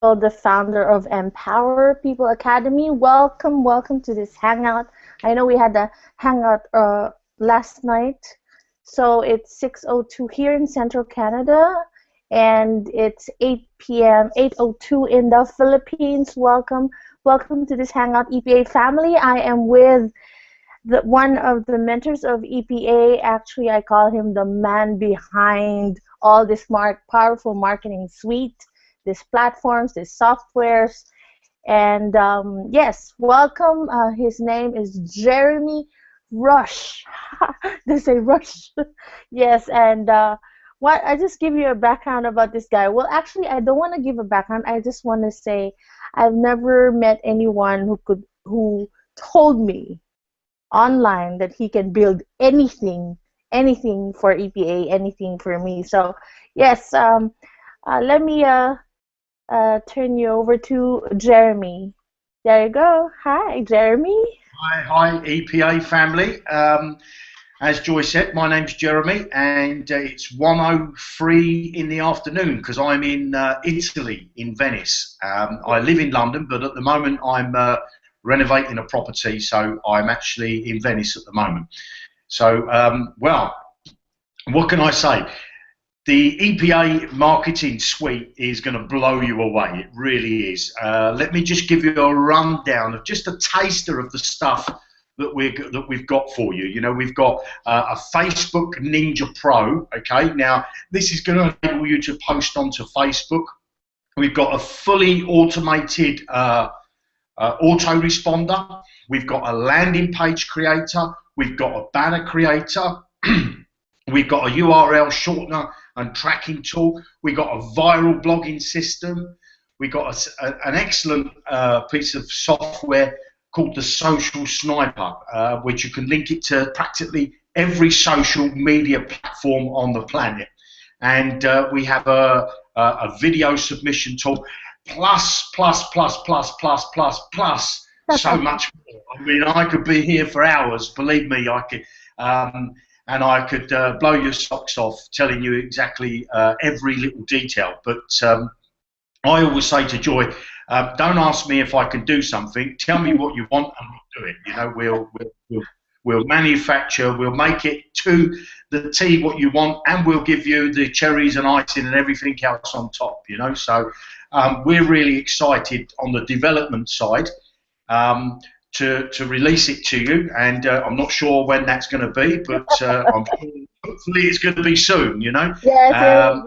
the founder of Empower People Academy. Welcome, welcome to this hangout. I know we had a hangout last night, so it's 6:02 here in Central Canada, and it's 8 p.m. 8:02 in the Philippines. Welcome, welcome to this hangout, EPA family. I am with one of the mentors of EPA. Actually, I call him the man behind all this powerful marketing suite, these platforms, these softwares. And yes, welcome. His name is Jeremy Rush. They say Rush. Yes, and what I just give you a background about this guy. Well, actually, I don't want to give a background. I just want to say I've never met anyone who told me online that he can build anything for EPA, anything for me. So yes, let me turn you over to Jeremy. There you go. Hi, Jeremy. Hi, EPA family. As Joy said, my name's Jeremy, and it's 1:03 in the afternoon because I'm in Italy, in Venice. I live in London, but at the moment I'm renovating a property, so I'm actually in Venice at the moment. So, well, what can I say? The EPA marketing suite is going to blow you away. It really is. Let me just give you a rundown of just a taster of the stuff that we've got for you. You know, we've got a Facebook Ninja Pro. Okay, now this is going to enable you to post onto Facebook. We've got a fully automated autoresponder. We've got a landing page creator. We've got a banner creator. We've got a URL shortener and tracking tool. We've got a viral blogging system. We've got an excellent piece of software called the Social Sniper, which you can link it to practically every social media platform on the planet. And we have a video submission tool, plus so much more. I mean, I could be here for hours, believe me, I could. And I could blow your socks off telling you exactly every little detail. But I always say to Joy, don't ask me if I can do something. Tell me what you want and we'll do it. You know, we'll manufacture, we'll make it to the T what you want, and we'll give you the cherries and icing and everything else on top. You know, so we're really excited on the development side. To release it to you, and I'm not sure when that's going to be, but hopefully it's going to be soon, you know. Yes.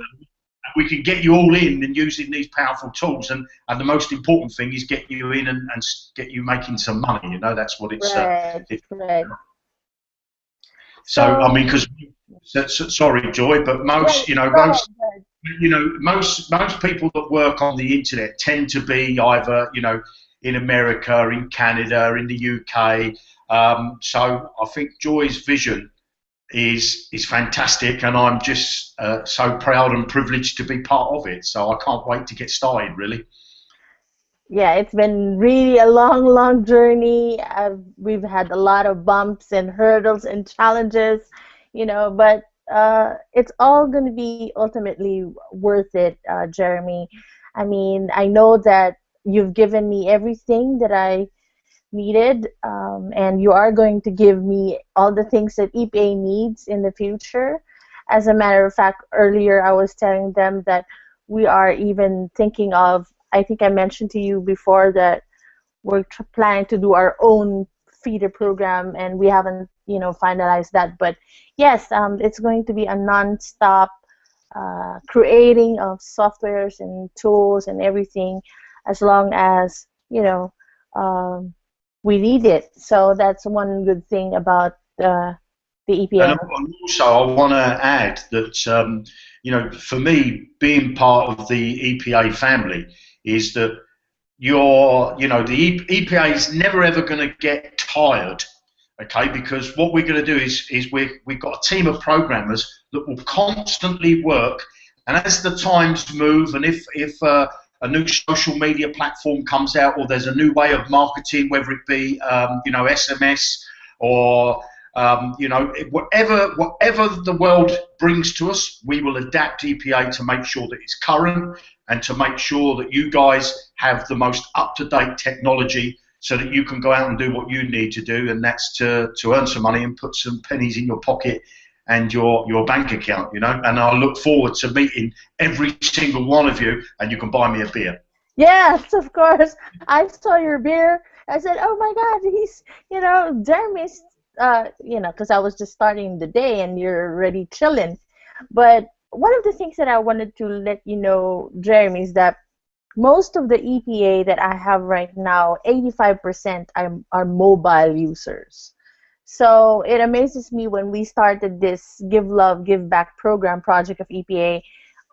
We can get you all in and using these powerful tools, and the most important thing is get you in and get you making some money, you know. That's what it's right. So I mean, because sorry Joy, but most most people that work on the internet tend to be either, you know, in America, in Canada, in the UK. So I think Joy's vision is fantastic, and I'm just so proud and privileged to be part of it. So I can't wait to get started, really. Yeah, it's been really a long journey. We've had a lot of bumps and hurdles and challenges, you know, but it's all going to be ultimately worth it, Jeremy. I mean, I know that you've given me everything that I needed, and you are going to give me all the things that EPA needs in the future. As a matter of fact, earlier I was telling them that we are even thinking of, I think I mentioned to you before that we're planning to do our own feeder program, and we haven't, you know, finalized that. But yes, it's going to be a non-stop creating of softwares and tools and everything, as long as, you know, we need it. So that's one good thing about the EPA. And also, I want to add that, you know, for me, being part of the EPA family is that you know, the EPA is never ever going to get tired, okay? Because what we're going to do is we've got a team of programmers that will constantly work, and as the times move, and if a new social media platform comes out, or there's a new way of marketing, whether it be you know, SMS or You know, whatever the world brings to us, we will adapt EPA to make sure that it's current and to make sure that you guys have the most up-to-date technology so that you can go out and do what you need to do, and that's to earn some money and put some pennies in your pocket and your bank account, you know. And I look forward to meeting every single one of you, and you can buy me a beer. Yes, of course. I saw your beer. I said, "Oh my God, he's, Jeremy's, because I was just starting the day and you're already chilling." But one of the things that I wanted to let you know, Jeremy, is that most of the EPA that I have right now, 85% are mobile users. So it amazes me when we started this Give Love, Give Back program project of EPA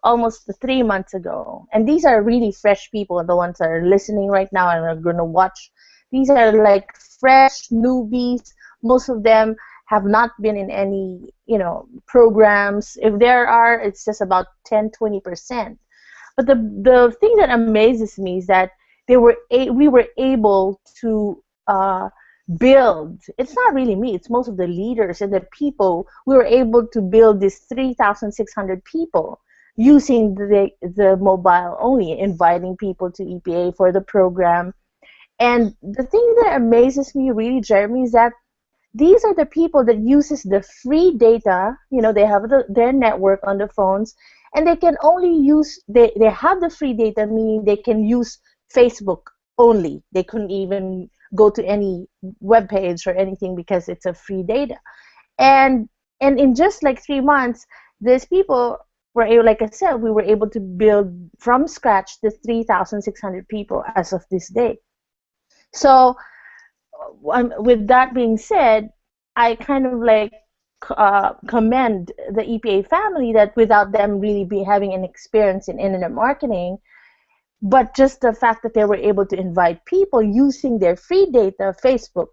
almost 3 months ago. And these are really fresh people, the ones that are listening right now and are going to watch. These are like fresh newbies. Most of them have not been in any, programs. If there are, it's just about 10-20%. But the thing that amazes me is that we were able to build. It's not really me. It's most of the leaders and the people. We were able to build this 3,600 people using the mobile only, inviting people to EPA for the program. And the thing that amazes me really, Jeremy, is that these are the people that uses the free data. They have their network on the phones, and they can only use, they have the free data, meaning they can use Facebook only. They couldn't even go to any web page or anything because it's a free data. And in just like 3 months, these people were able, like I said, we were able to build from scratch the 3,600 people as of this day. So with that being said, I kind of like commend the EPA family that without them really having an experience in internet marketing, but just the fact that they were able to invite people using their free data, Facebook,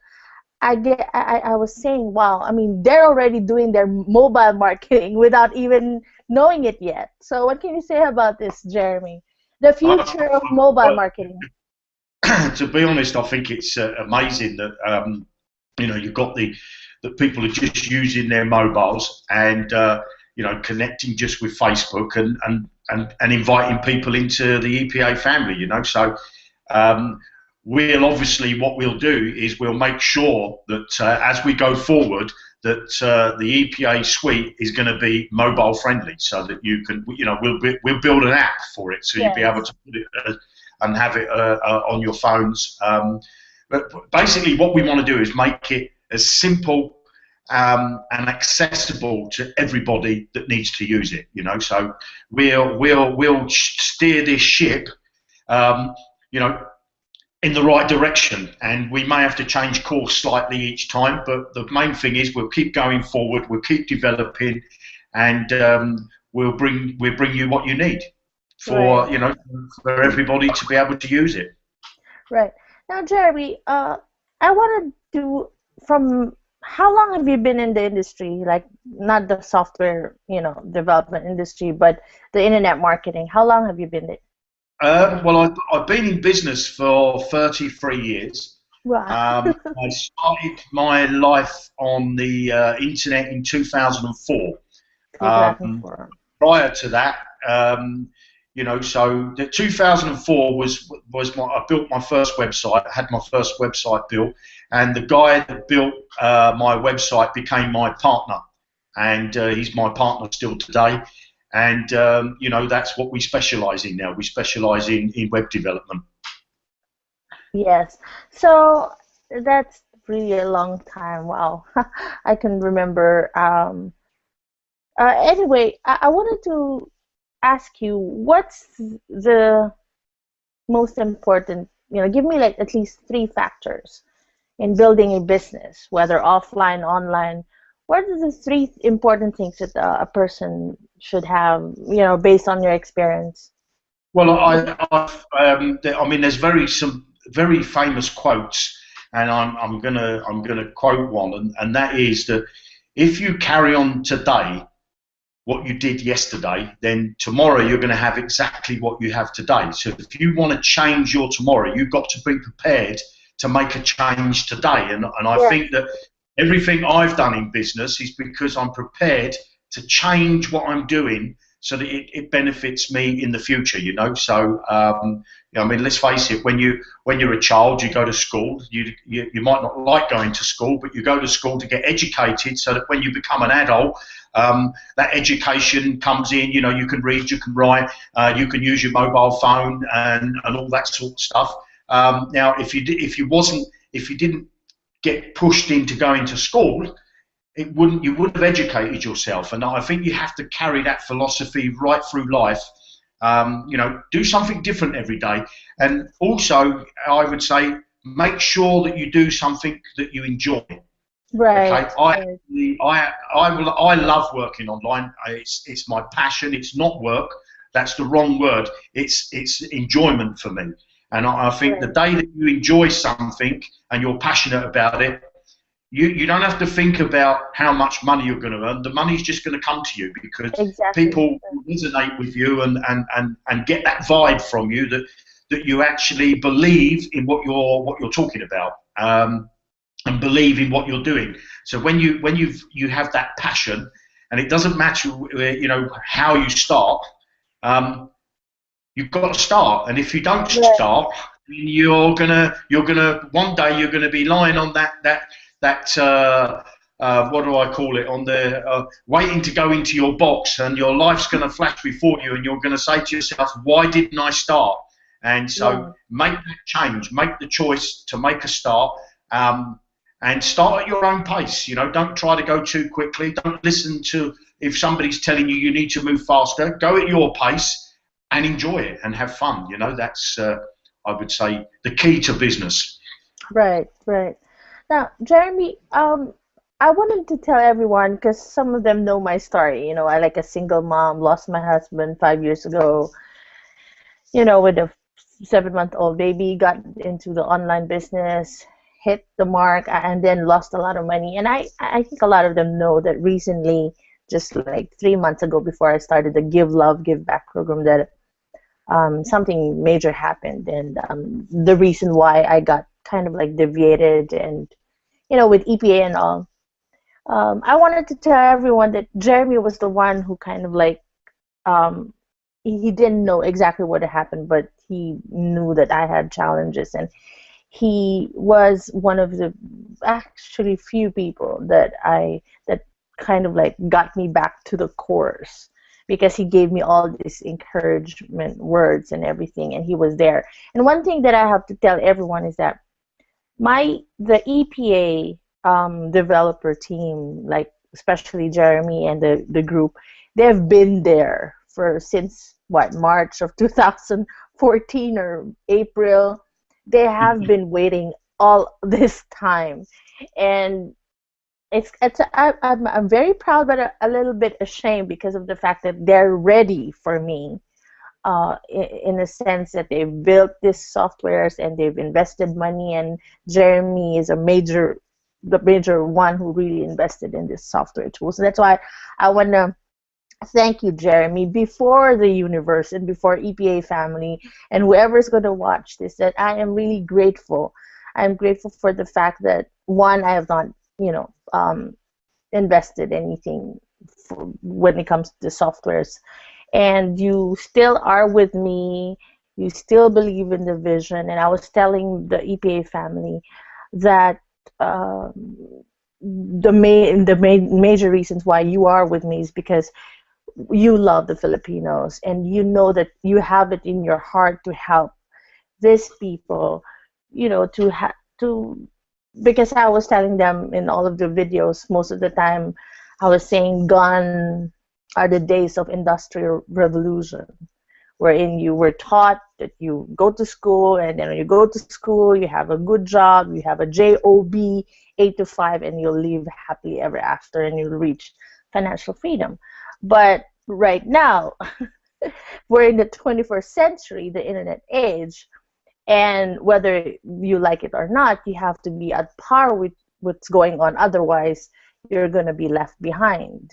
I was saying, wow, I mean, they're already doing their mobile marketing without even knowing it yet. So what can you say about this, Jeremy? The future of mobile marketing. To be honest, I think it's amazing that you've got the people are just using their mobiles and connecting just with Facebook and inviting people into the EPA family. So we'll obviously, what we'll do is we'll make sure that as we go forward, that the EPA suite is going to be mobile friendly, so that you can, we'll build an app for it, so you'll be able to put it and have it on your phones. But basically, what we want to do is make it as simple and accessible to everybody that needs to use it. So we'll steer this ship, in the right direction, and we may have to change course slightly each time, but the main thing is we'll keep going forward, we'll keep developing, and we'll bring you what you need for for everybody to be able to use it. Right. Now, Jeremy, I wanted to, from how long have you been in the industry, like not the software development industry, but the internet marketing? How long have you been there? Well, I've been in business for 33 years. Wow. I started my life on the internet in 2004. 2004. Prior to that, so the 2004 was I built my first website. I had my first website built, and the guy that built my website became my partner, and he's my partner still today. And that's what we specialize in now. We specialize in web development. Yes. So that's really a long time. Wow. I can remember. Anyway, I wanted to ask you, what's the most important, give me like at least 3 factors in building a business, whether offline, online. What are the 3 important things that a person should have, based on your experience? Well, I mean, there's some very famous quotes, and I'm gonna quote one, and that is that if you carry on today what you did yesterday, then tomorrow you're going to have exactly what you have today. So if you want to change your tomorrow, you've got to be prepared to make a change today. And I think that everything I've done in business is because I'm prepared to change what I'm doing so that it benefits me in the future, you know. So, I mean, let's face it, when you're a child, you go to school. You might not like going to school, but you go to school to get educated so that when you become an adult, that education comes in. You know, you can read, you can write, you can use your mobile phone and all that sort of stuff. Now, if you didn't get pushed into going to school, you wouldn't have educated yourself. And I think you have to carry that philosophy right through life. You know, do something different every day, and also I would say make sure that you do something that you enjoy. Right. Okay, I love working online. It's my passion. It's not work. That's the wrong word. It's enjoyment for me. And I think the Right. day that you enjoy something and you're passionate about it, you don't have to think about how much money you're going to earn. The money's just going to come to you because Exactly. people resonate with you and get that vibe from you that you actually believe in what you're talking about, and believe in what you're doing. So when you have that passion, and it doesn't matter you know how you start, um, you've got to start. And if you don't Right. start, you're gonna one day you're gonna be lying on that what do I call it, on the waiting to go into your box, and your life's going to flash before you, and you're going to say to yourself, why didn't I start? And so Right. make that change, make the choice to make a start, um, and start at your own pace. You know, don't try to go too quickly. Don't listen to if somebody's telling you you need to move faster. Go at your pace and enjoy it and have fun. You know, that's I would say the key to business. Right. Right. Now, Jeremy, I wanted to tell everyone because some of them know my story. You know, I like a single mom, lost my husband 5 years ago. You know, with a 7-month-old baby, got into the online business, hit the mark, and then lost a lot of money. And I think a lot of them know that recently, just like 3 months ago, before I started the Give Love, Give Back program, that something major happened, and the reason why I got kind of like deviated, and with EPA and all. I wanted to tell everyone that Jeremy was the one who kind of like um, he didn't know exactly what had happened, but he knew that I had challenges, and he was one of the actually few people that kind of like got me back to the course, because he gave me all these encouragement words and everything, and he was there. And one thing that I have to tell everyone is that the EPA developer team, like especially Jeremy and the group, they've been there for since what, March of 2014 or April. They have been waiting all this time, and I'm very proud, but a little bit ashamed because of the fact that they're ready for me, in a sense that they've built these softwares and they've invested money, and Jeremy is the major one who really invested in this software tool. So that's why I want to thank you, Jeremy, before the universe and before EPA family and whoever's going to watch this, that I am really grateful. I'm grateful for the fact that, one, I have not, invested anything when it comes to softwares, and you still are with me. You still believe in the vision. And I was telling the EPA family that major reasons why you are with me is because you love the Filipinos, and you know that you have it in your heart to help these people, to because I was telling them in all of the videos, most of the time I was saying gone are the days of industrial revolution, wherein you were taught that you go to school, and then when you go to school you have a good job, you have a job, 8 to 5, and you'll live happily ever after, and you'll reach financial freedom. But right now we're in the 21st century, the internet age, and whether you like it or not, you have to be at par with what's going on. Otherwise, you're going to be left behind.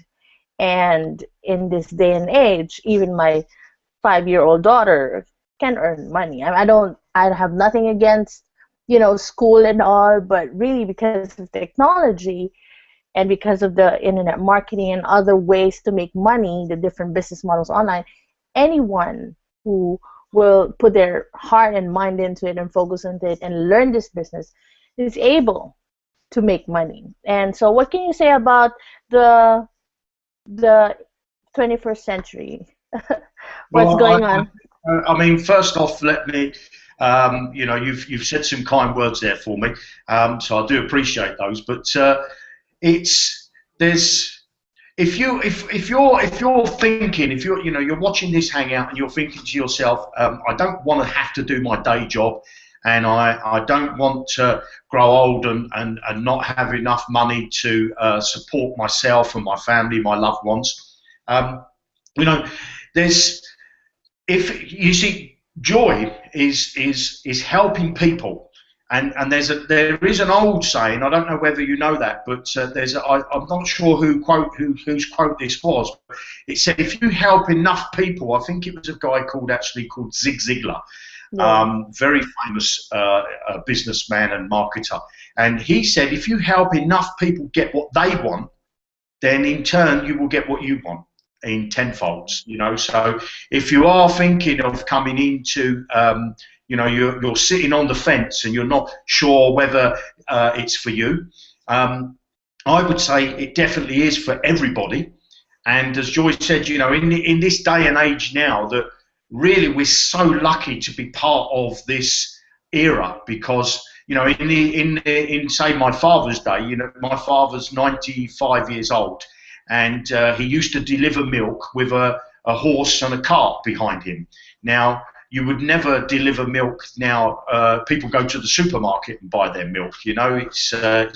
And in this day and age, even my 5-year-old daughter can earn money. I have nothing against school and all, but really because of technology and because of the internet marketing and other ways to make money, the different business models online, anyone who will put their heart and mind into it and focus on it and learn this business is able to make money. And so what can you say about the the 21st century? What's Well, going on? I mean, first off, let me, you've said some kind words there for me, so I do appreciate those. But it's there's if you're thinking, if you're watching this hangout and you're thinking to yourself, I don't want to have to do my day job, and I don't want to grow old and not have enough money to support myself and my family, my loved ones. You know, there's if you see, joy is helping people, and there is an old saying. I don't know whether you know that, but I'm not sure whose quote this was. It said, if you help enough people, I think it was a guy called Zig Ziglar, Yeah. very famous businessman and marketer, and he said, if you help enough people get what they want, then in turn you will get what you want in tenfolds. So if you are thinking of coming into, you're sitting on the fence and you're not sure whether it's for you, I would say it definitely is for everybody. And as Joy said, in this day and age now, that really we're so lucky to be part of this era, because in say my father's day, my father's 95 years old, and he used to deliver milk with a horse and a cart behind him. Now, you would never deliver milk now. People go to the supermarket and buy their milk. It's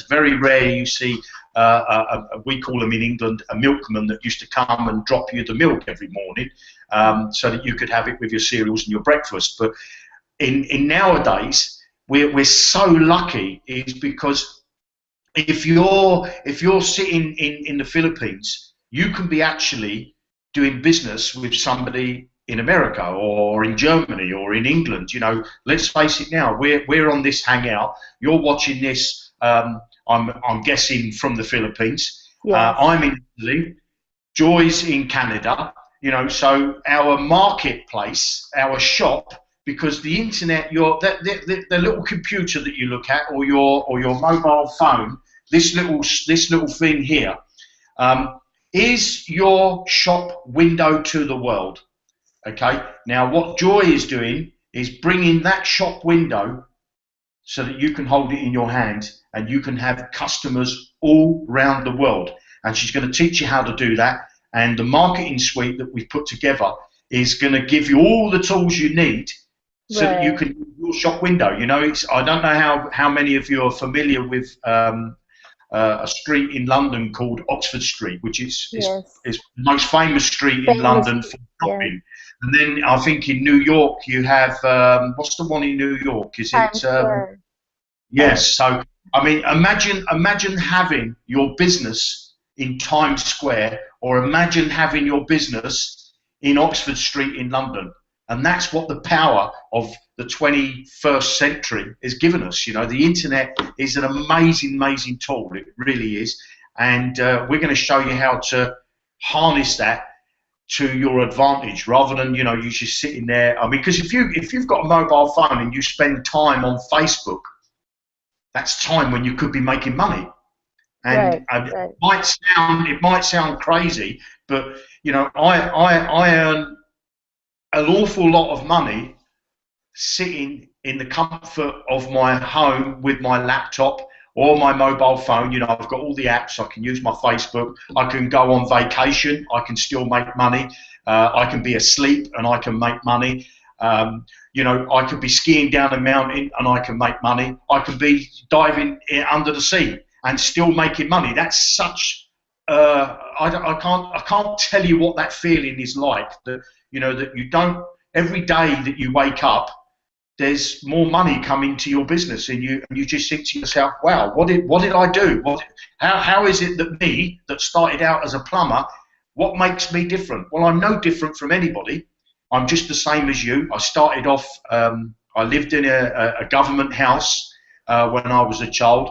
very rare you see, we call them in England, a milkman that used to come and drop you the milk every morning, so that you could have it with your cereals and your breakfast. But in nowadays, we're so lucky, is because if you're sitting in the Philippines, you can be actually doing business with somebody in America or in Germany or in England. Let's face it now, we're on this hangout. You're watching this, I'm guessing from the Philippines. Yes. I'm in Italy. Joy's in Canada. So our marketplace, our shop, because the internet, the little computer that you look at, or your mobile phone, this little thing here, is your shop window to the world. Okay. Now, what Joy is doing is bringing that shop window so that you can hold it in your hand and you can have customers all around the world. And she's going to teach you how to do that. And the marketing suite that we've put together is going to give you all the tools you need so that you can use your shop window. I don't know how many of you are familiar with a street in London called Oxford Street, which is the most famous street in London for shopping. And then I think in New York you have, what's the one in New York? Is it? Yes. So I mean, imagine having your business in Times Square, or imagine having your business in Oxford Street in London. And that's what the power of the 21st century has given us. The internet is an amazing, amazing tool. It really is. And we're going to show you how to harness that to your advantage, rather than you just sitting there. I mean, because if you've got a mobile phone and you spend time on Facebook, that's time when you could be making money. And it might sound crazy, but I earn an awful lot of money sitting in the comfort of my home with my laptop or my mobile phone. I've got all the apps. I can use my Facebook. I can go on vacation. I can still make money. I can be asleep and I can make money. I could be skiing down a mountain and I can make money. I could be diving under the sea and still making money. That's such. I can't tell you what that feeling is like. That that you don't, every day that you wake up, there's more money coming to your business, and you just think to yourself, wow, what did I do? How is it that me, that started out as a plumber, what makes me different? Well, I'm no different from anybody. I'm just the same as you. I started off, I lived in a government house, when I was a child.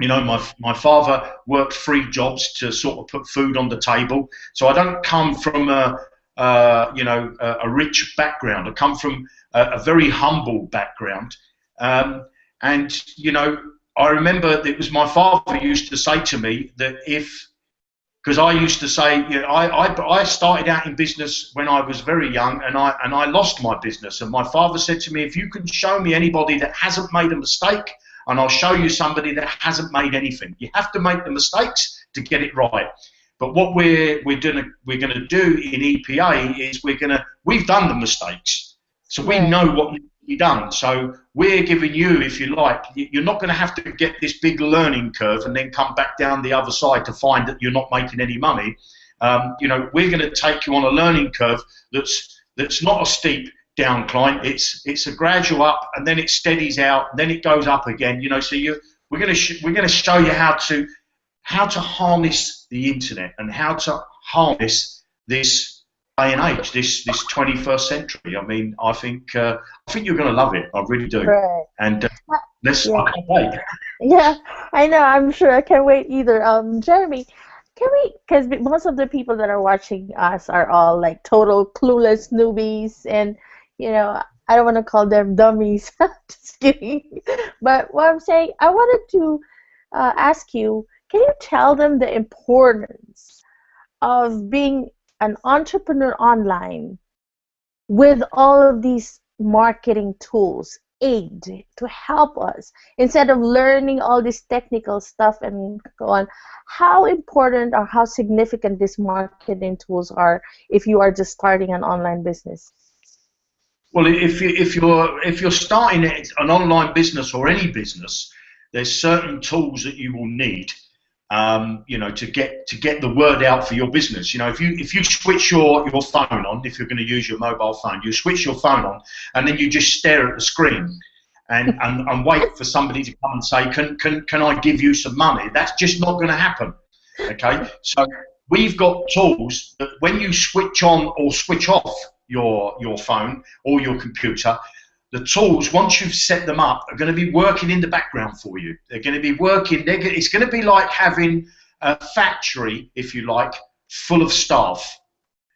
You know, my father worked 3 jobs to sort of put food on the table. So I don't come from a rich background. I come from a very humble background. And, you know, I remember it was my father who used to say to me that because I used to say, you know, I started out in business when I was very young, and I lost my business. And my father said to me, if you can show me anybody that hasn't made a mistake, and I'll show you somebody that hasn't made anything. You have to make the mistakes to get it right. But what we're going to do in EPA is we've done the mistakes, so we know what needs to be done. So we're giving you, if you like, you're not going to have to get this big learning curve and then come back down the other side to find that you're not making any money. You know, we're going to take you on a learning curve that's not a steep downcline. It's a gradual up, and then it steadies out, and then it goes up again. You know, so we're going to show you how to harness the internet and how to harness this day and age, this 21st century. I mean, I think you're going to love it. I really do. Right. And I can't wait. Yeah, I know. I'm sure. I can't wait either. Jeremy, because most of the people that are watching us are all like total clueless newbies, and you know, I don't want to call them dummies. Just kidding. But what I'm saying, I wanted to ask you, can you tell them the importance of being an entrepreneur online with all of these marketing tools, aid to help us, instead of learning all this technical stuff and go on? How important or how significant these marketing tools are if you are just starting an online business? Well, if you're starting an online business or any business, there's certain tools that you will need, you know, to get the word out for your business. You know, if you switch your phone on, if you're going to use your mobile phone, you switch your phone on, and then you just stare at the screen and wait for somebody to come and say, can I give you some money? That's just not going to happen. Okay, so we've got tools that when you switch on or switch off your phone or your computer, the tools, once you've set them up, are going to be working in the background for you. They're going to be working. It's going to be like having a factory, if you like, full of staff.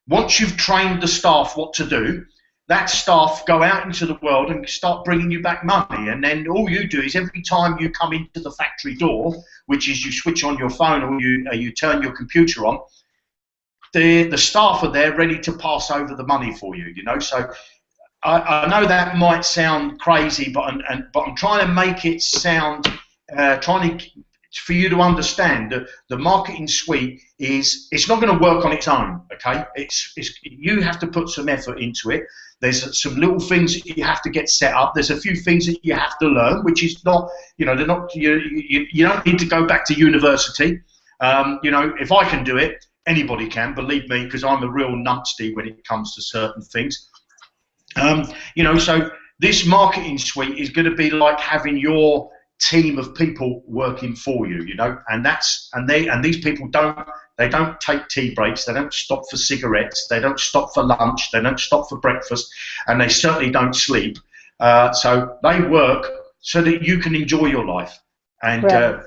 Once you've trained the staff what to do, that staff go out into the world and start bringing you back money. And then all you do is every time you come into the factory door, which is you switch on your phone or you turn your computer on, the staff are there ready to pass over the money for you. You know, so I know that might sound crazy, but I'm trying to make it sound, for you to understand that the marketing suite it's not going to work on its own. Okay, you have to put some effort into it. There's some little things that you have to get set up. There's a few things that you have to learn, which is not, you know, they're not. You don't need to go back to university. You know, if I can do it, anybody can. Believe me, because I'm a real numpty when it comes to certain these. You know, so this marketing suite is going to be like having your team of people working for you. You know, and these people don't take tea breaks. They don't stop for cigarettes. They don't stop for lunch. They don't stop for breakfast, and they certainly don't sleep. So they work so that you can enjoy your life. And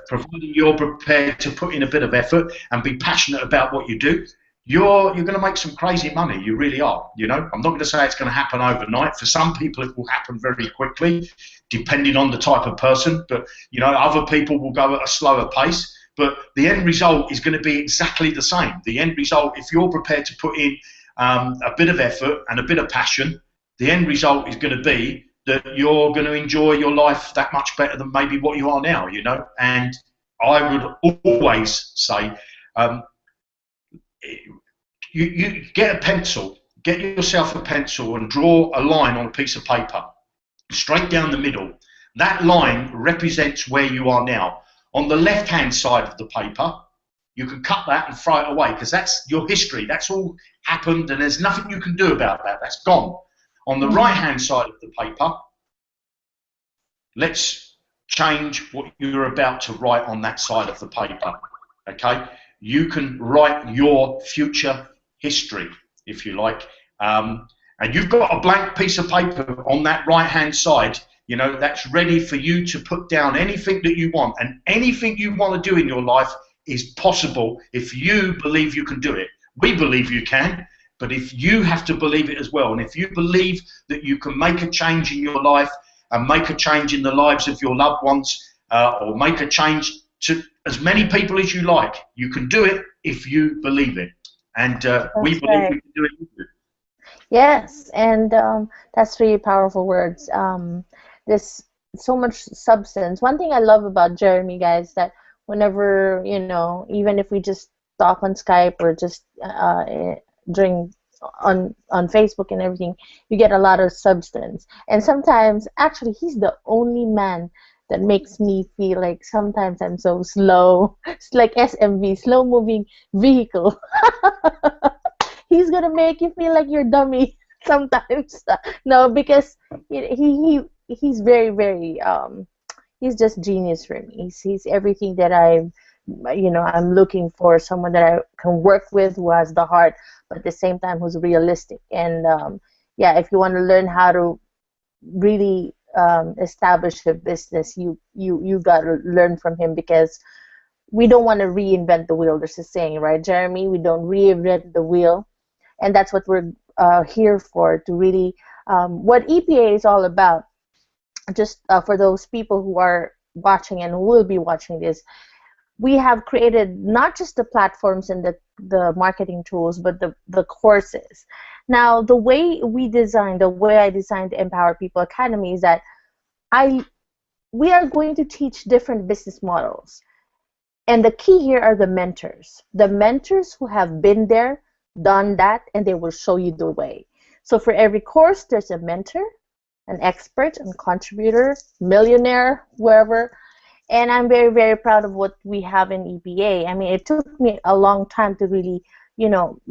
providing you're prepared to put in a bit of effort and be passionate about what you do, you're going to make some crazy money. You really are. You know, I'm not going to say it's going to happen overnight. For some people, it will happen very quickly, depending on the type of person. But you know, other people will go at a slower pace. But the end result is going to be exactly the same. The end result, if you're prepared to put in a bit of effort and a bit of passion, the end result is going to be that you're going to enjoy your life that much better than maybe what you are now, you know. And I would always say, you get a pencil, get yourself a pencil and draw a line on a piece of paper, straight down the middle. That line represents where you are now. On the left-hand side of the paper, you can cut that and throw it away because that's your history. That's all happened and there's nothing you can do about that. That's gone. On the right-hand side of the paper, let's change what you're about to write on that side of the paper, okay? You can write your future history, if you like, and you've got a blank piece of paper on that right-hand side. that's ready for you to put down anything that you want, and anything you want to do in your life is possible if you believe you can do it. We believe you can, but if you have to believe it as well, and if you believe that you can make a change in your life and make a change in the lives of your loved ones, or make a change to as many people as you like, you can do it if you believe it. And we That's believe right. we can do it with you. Yes, and that's really powerful words. There's so much substance. One thing I love about Jeremy, guys, that whenever, even if we just talk on Skype or just during on Facebook and everything, you get a lot of substance. And sometimes, actually, he's the only man that makes me feel like sometimes I'm so slow. It's like SMV, slow moving vehicle. He's gonna make you feel like you're dummy sometimes. No, because he's very very he's just genius for me. He's everything that I'm looking for, someone that I can work with who has the heart, but at the same time who's realistic. And yeah, if you want to learn how to really establish a business, you got to learn from him, because we don't want to reinvent the wheel. There's a saying, right, Jeremy? We don't reinvent the wheel, and that's what we're here for, to really what EPA is all about. Just for those people who are watching and who will be watching this, we have created not just the platforms and the marketing tools, but the courses. Now, the way I designed the Empower People Academy is that I we are going to teach different business models. And the key here are the mentors who have been there, done that, and they will show you the way. So for every course, there's a mentor, an expert, and contributor, millionaire, whoever. And I'm very, very proud of what we have in EPA. I mean, it took me a long time to really,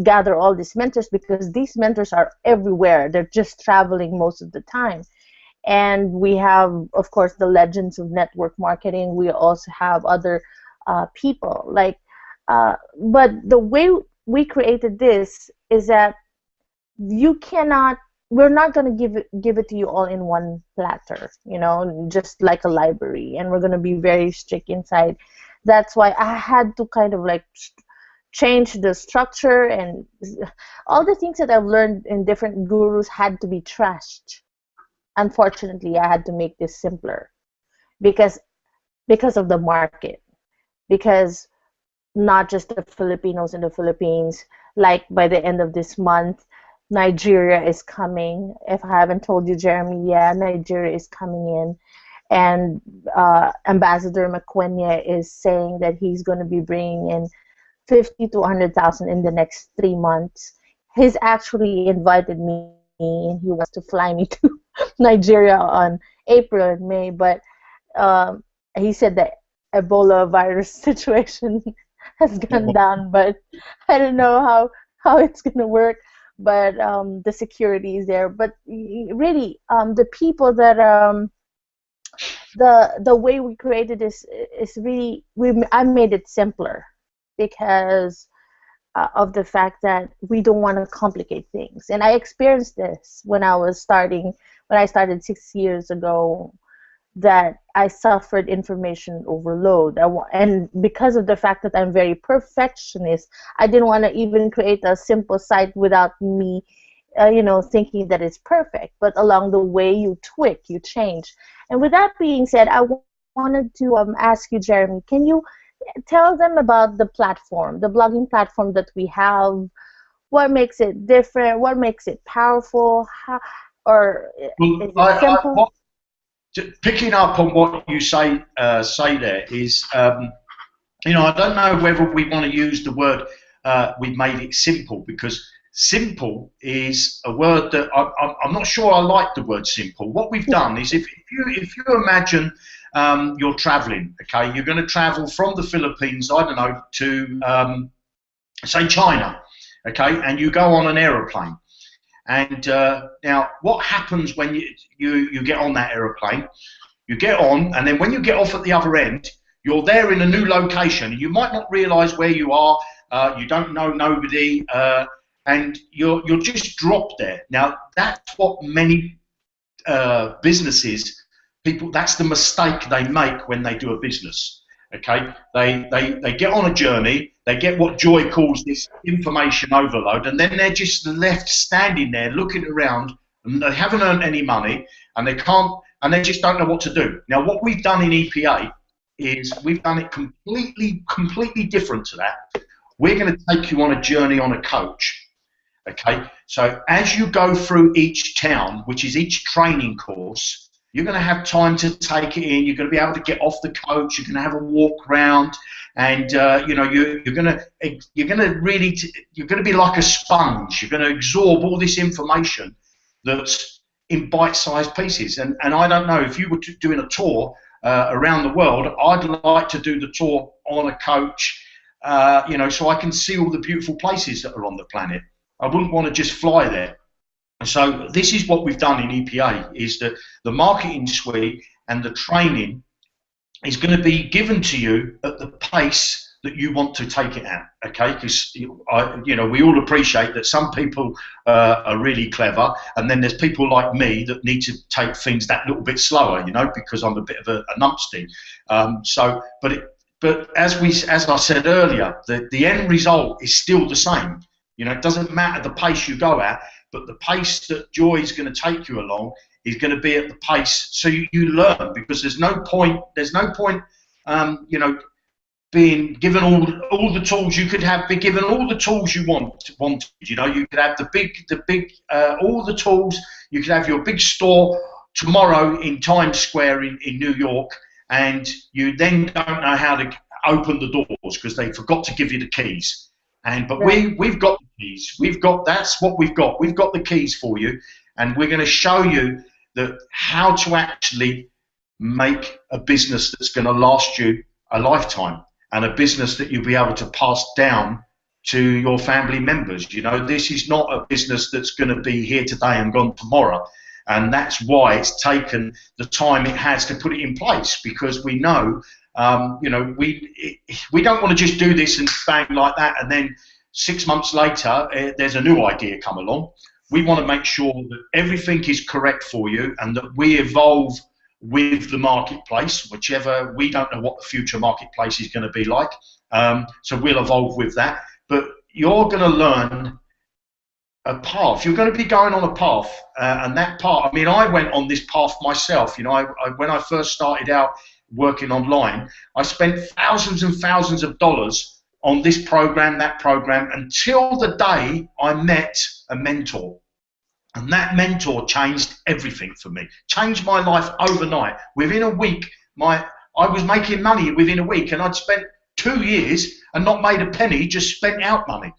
gather all these mentors, because these mentors are everywhere. They're just traveling most of the time. And we have, of course, the legends of network marketing. We also have other people. But the way we created this is that you cannot. We're not going to give it to you all in one platter, just like a library, and we're going to be very strict inside. That's why I had to kind of like change the structure, and all the things that I've learned in different gurus had to be trashed. Unfortunately, I had to make this simpler, because of the market, because not just the Filipinos in the Philippines. Like by the end of this month, Nigeria is coming. If I haven't told you, Jeremy, yeah, Nigeria is coming in. And Ambassador McQuenya is saying that he's going to be bringing in 50 to 100,000 in the next 3 months. He's actually invited me, and he wants to fly me to Nigeria on April and May, but he said that Ebola virus situation has gone down, but I don't know how it's going to work. But the security is there. But really, the people that the way we created this is really I made it simpler, because of the fact that we don't want to complicate things. And I experienced this when I started 6 years ago, that I suffered information overload. And because of the fact that I'm very perfectionist, I didn't want to even create a simple site without me, thinking that it's perfect. But along the way, you tweak, you change. And with that being said, I wanted to ask you, Jeremy, can you tell them about the platform, the blogging platform that we have? What makes it different? What makes it powerful? Or Well, is it simple? picking up on what you say there is, I don't know whether we want to use the word we've made it simple, because simple is a word that I'm not sure I like the word simple. What we've done is, if you imagine you're traveling, okay, you're going to travel from the Philippines, I don't know, to say China, okay, and you go on an aeroplane. And now, what happens when you get on that aeroplane? You get on, and then when you get off at the other end, you're there in a new location. You might not realise where you are. You don't know nobody, and you're just dropped there. Now, that's what many businesses people, that's the mistake they make when they do a business. Okay, they get on a journey, they get what Joy calls this information overload, and then they're just left standing there looking around, and they haven't earned any money, and they can't, and they just don't know what to do. Now, what we've done in EPA is we've done it completely different to that. We're going to take you on a journey on a coach. Okay, so as you go through each town, which is each training course, you're going to have time to take it in. You're going to be able to get off the coach. You're going to have a walk around, and you know you're going to be like a sponge. You're going to absorb all this information that's in bite-sized pieces. And I don't know, if you were doing a tour around the world, I'd like to do the tour on a coach, you know, so I can see all the beautiful places that are on the planet. I wouldn't want to just fly there. So this is what we've done in EPA, is that the marketing suite and the training is going to be given to you at the pace that you want to take it at, okay? Because you know, we all appreciate that some people are really clever, and then there's people like me that need to take things that little bit slower, you know, because I'm a bit of a numpty. But as I said earlier, the end result is still the same. You know, it doesn't matter the pace you go at, but the pace that Joy is going to take you along is going to be at the pace so you learn, because there's no point, you know, being given all the tools. You could be given all the tools you wanted. You know, you could have the big all the tools. You could have your big store tomorrow in Times Square in New York, and you then don't know how to open the doors because they forgot to give you the keys. But we've got the keys. That's what we've got. We've got the keys for you, and we're going to show you how to actually make a business that's going to last you a lifetime, and a business that you'll be able to pass down to your family members. You know, this is not a business that's going to be here today and gone tomorrow, and that's why it's taken the time it has to put it in place, because we know. You know, we don't want to just do this and bang like that, and then 6 months later there's a new idea come along. We want to make sure that everything is correct for you, and that we evolve with the marketplace, whichever. We don't know what the future marketplace is going to be like, so we'll evolve with that. But you're going to learn a path. You're going to be going on a path, and that path, I mean, I went on this path myself. You know, when I first started out working online, I spent thousands and thousands of dollars on this program, that program, until the day I met a mentor. And that mentor changed everything for me, changed my life overnight. Within a week, I was making money within a week, and I'd spent 2 years and not made a penny, just spent out money.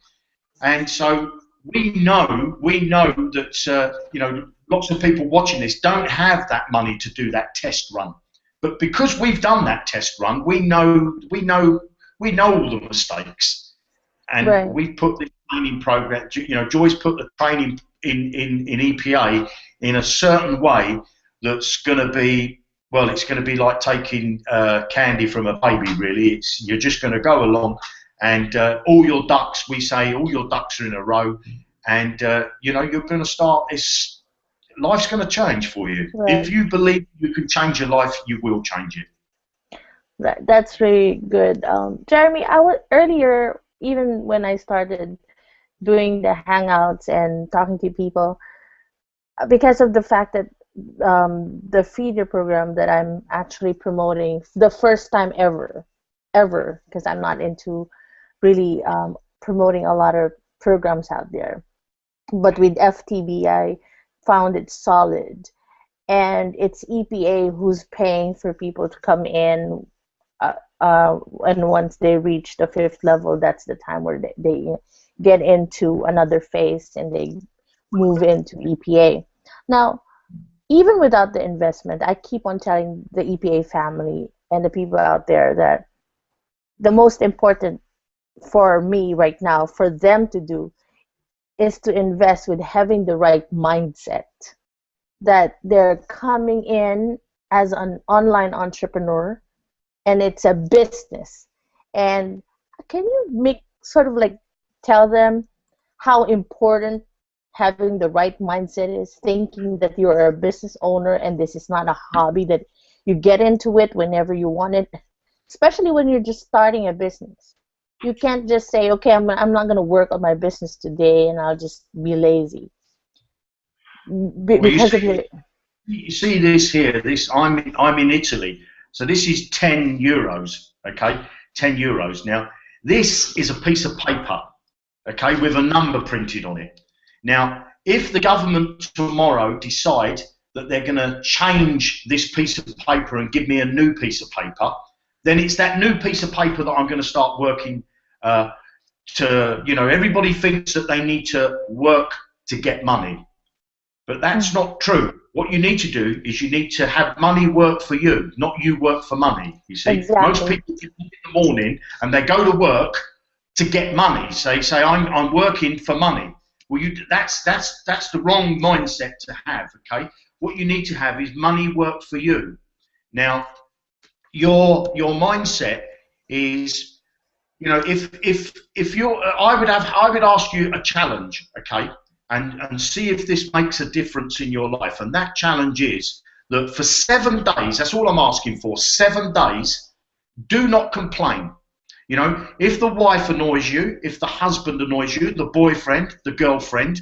And so we know that you know, lots of people watching this don't have that money to do that test run. But because we've done that test run, we know all the mistakes, and we put the training program. You know, Joy's put the training in EPA in a certain way that's going to be, well, it's going to be like taking candy from a baby. Really, you're just going to go along, and all your ducks. We say all your ducks are in a row, and you know, you're going to start this. Life's going to change for you. If you believe you can change your life, you will change it. Right. That's really good. Jeremy, I was earlier, even when I started doing the hangouts and talking to people, because of the fact that the feeder program that I'm actually promoting, the first time ever, because I'm not into really promoting a lot of programs out there, but with FTB, I found it solid, and it's EPA who's paying for people to come in, and once they reach the 5th level, that's the time where they get into another phase and they move into EPA. Now, even without the investment, I keep on telling the EPA family and the people out there that the most important for me right now, for them to do, is to invest with having the right mindset, that they're coming in as an online entrepreneur and it's a business. And can you tell them how important having the right mindset is, thinking that you're a business owner and this is not a hobby, that you get into it whenever you want it, especially when you're just starting a business. You can't just say, okay, I'm not going to work on my business today and I'll just be lazy Well, because of your. you see this here. This I'm in Italy, so this is 10 euros. Okay, 10 euros. Now this is a piece of paper, okay, with a number printed on it. Now, if the government tomorrow decide that they're going to change this piece of paper and give me a new piece of paper, then it's that new piece of paper that I'm going to start working to. Everybody thinks that they need to work to get money. But that's not true. What you need to do is you need to have money work for you, not you work for money. You see, most people get up in the morning and they go to work to get money. So they say, I'm working for money. Well, that's the wrong mindset to have. Okay, what you need to have is money work for you. Now, your mindset is, if you're, I would ask you a challenge. Okay. And see if this makes a difference in your life. And that challenge is that for 7 days, that's all I'm asking for, 7 days, do not complain. If the wife annoys you, if the husband annoys you, the boyfriend, the girlfriend,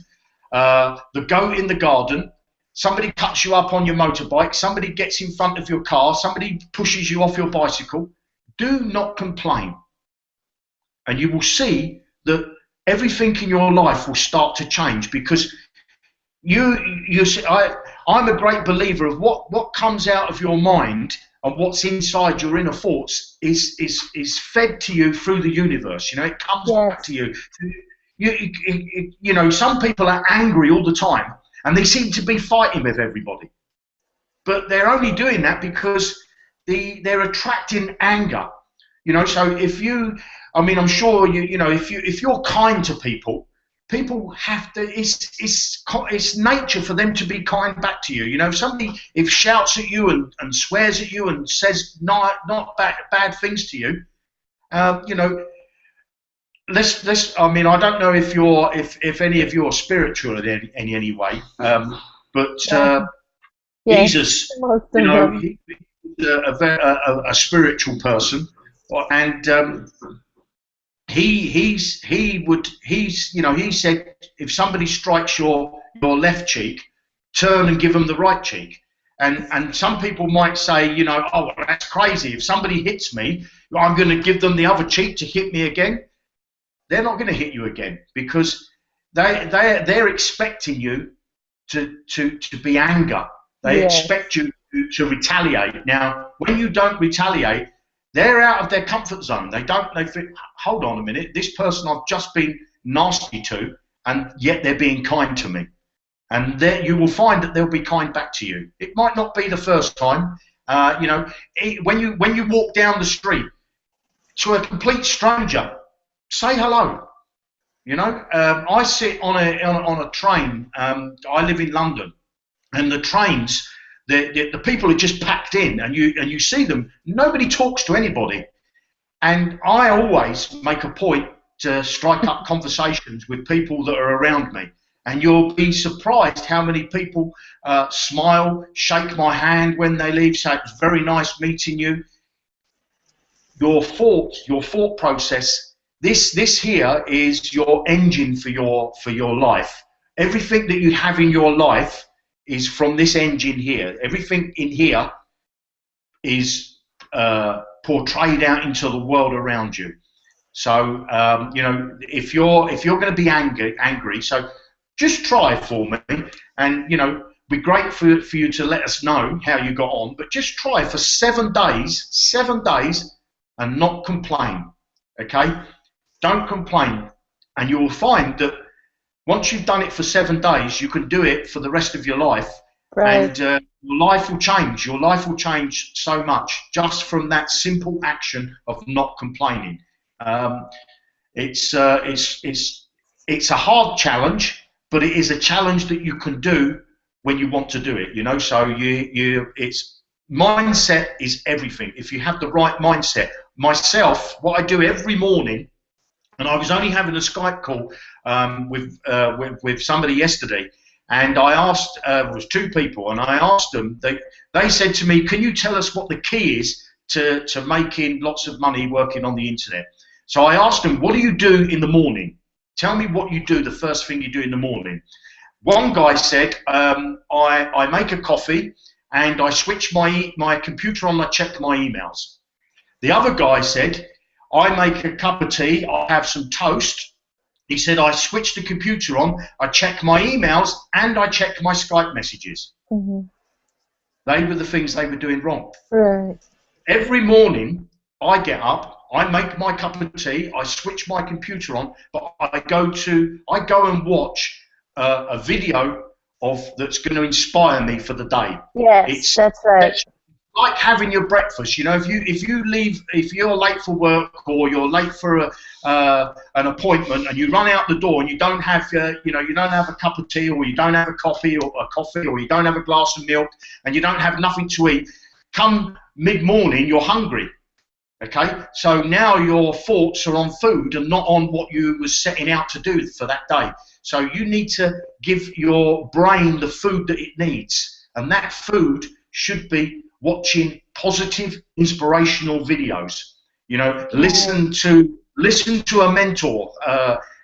the goat in the garden, somebody cuts you up on your motorbike, somebody gets in front of your car, somebody pushes you off your bicycle, do not complain. And you will see that everything in your life will start to change, because I'm a great believer of what comes out of your mind and what's inside your inner thoughts is fed to you through the universe. It comes back to you. Some people are angry all the time and they seem to be fighting with everybody, but they're only doing that because they're attracting anger. So if you, I'm sure if you're kind to people have to. It's nature for them to be kind back to you. If somebody shouts at you and swears at you and says not bad things to you, let's. I don't know if any of you are spiritual in any way, but Jesus, he's a spiritual person. And he said, if somebody strikes your left cheek, turn and give them the right cheek. And some people might say, oh, well, that's crazy. If somebody hits me, I'm going to give them the other cheek to hit me again. They're not going to hit you again, because they're expecting you to be anger. They expect you to retaliate. Now, when you don't retaliate, they're out of their comfort zone. They think, hold on a minute, this person I've just been nasty to, and yet they're being kind to me. And you will find that they'll be kind back to you. It might not be the first time. When you walk down the street to a complete stranger, say hello. I sit on a train. I live in London, and the trains, the people are just packed in, and you see them. Nobody talks to anybody, and I always make a point to strike up conversations with people that are around me. And you'll be surprised how many people smile, shake my hand when they leave, say it's very nice meeting you. Your thought process. This here is your engine for your life. Everything that you have in your life is from this engine here. Everything in here is portrayed out into the world around you. So if you're going to be angry, so just try for me, and be great for you to let us know how you got on. But just try for 7 days, and not complain. Okay, don't complain, and you will find that once you've done it for 7 days, you can do it for the rest of your life. Right. And your life will change. Your life will change so much just from that simple action of not complaining. It's a hard challenge, but it is a challenge that you can do when you want to do it. So it's mindset is everything. If you have the right mindset. Myself, what I do every morning And I was only having a Skype call with somebody yesterday, and I asked, it was two people, and I asked them. They said to me, "Can you tell us what the key is to making lots of money working on the internet?" So I asked them, "What do you do in the morning? Tell me what you do. The first thing you do in the morning." One guy said, "I make a coffee and I switch my computer on. I check my emails." The other guy said, "I make a cup of tea, I have some toast." He said, "I switch the computer on, I check my emails, and I check my Skype messages." Mm-hmm. They were the things they were doing wrong. Right. Every morning, I get up, I make my cup of tea, I switch my computer on, but I go and watch a video that's going to inspire me for the day. Yes, that's right. It's like having your breakfast. You know, if you're late for work or you're late for an appointment and you run out the door and you don't have you don't have a cup of tea, or you don't have a coffee, or you don't have a glass of milk, and you don't have nothing to eat, come mid-morning you're hungry. Okay, so now your thoughts are on food and not on what you were setting out to do for that day. So you need to give your brain the food that it needs, and that food should be watching positive, inspirational videos. You know, listen to a mentor,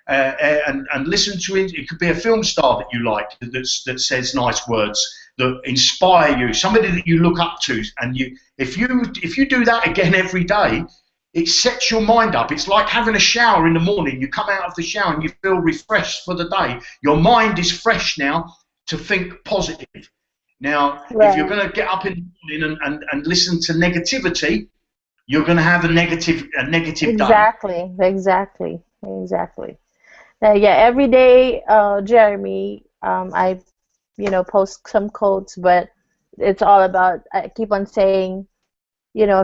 and listen to it. It could be a film star that you like that says nice words that inspire you, somebody that you look up to, and if you do that again every day, it sets your mind up. It's like having a shower in the morning. You come out of the shower and you feel refreshed for the day. Your mind is fresh now to think positive. Now, if you're going to get up in the morning and listen to negativity, you're going to have a negative Exactly, day. Exactly. Yeah, every day, Jeremy, I post some quotes, but it's all about, I keep on saying,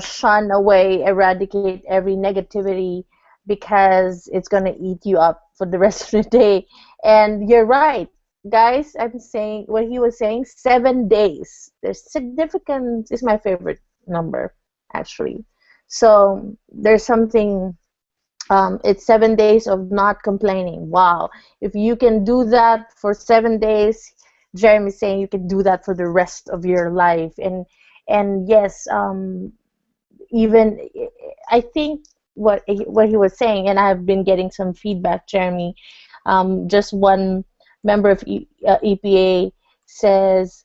shun away, eradicate every negativity, because it's going to eat you up for the rest of the day. And you're right, guys. I'm saying what he was saying, 7 days. There's significant, is my favorite number, actually. So there's something, it's 7 days of not complaining. Wow. If you can do that for 7 days, Jeremy's saying you can do that for the rest of your life. And yes, even I think what he was saying, and I've been getting some feedback, Jeremy. Just one member of EPA says,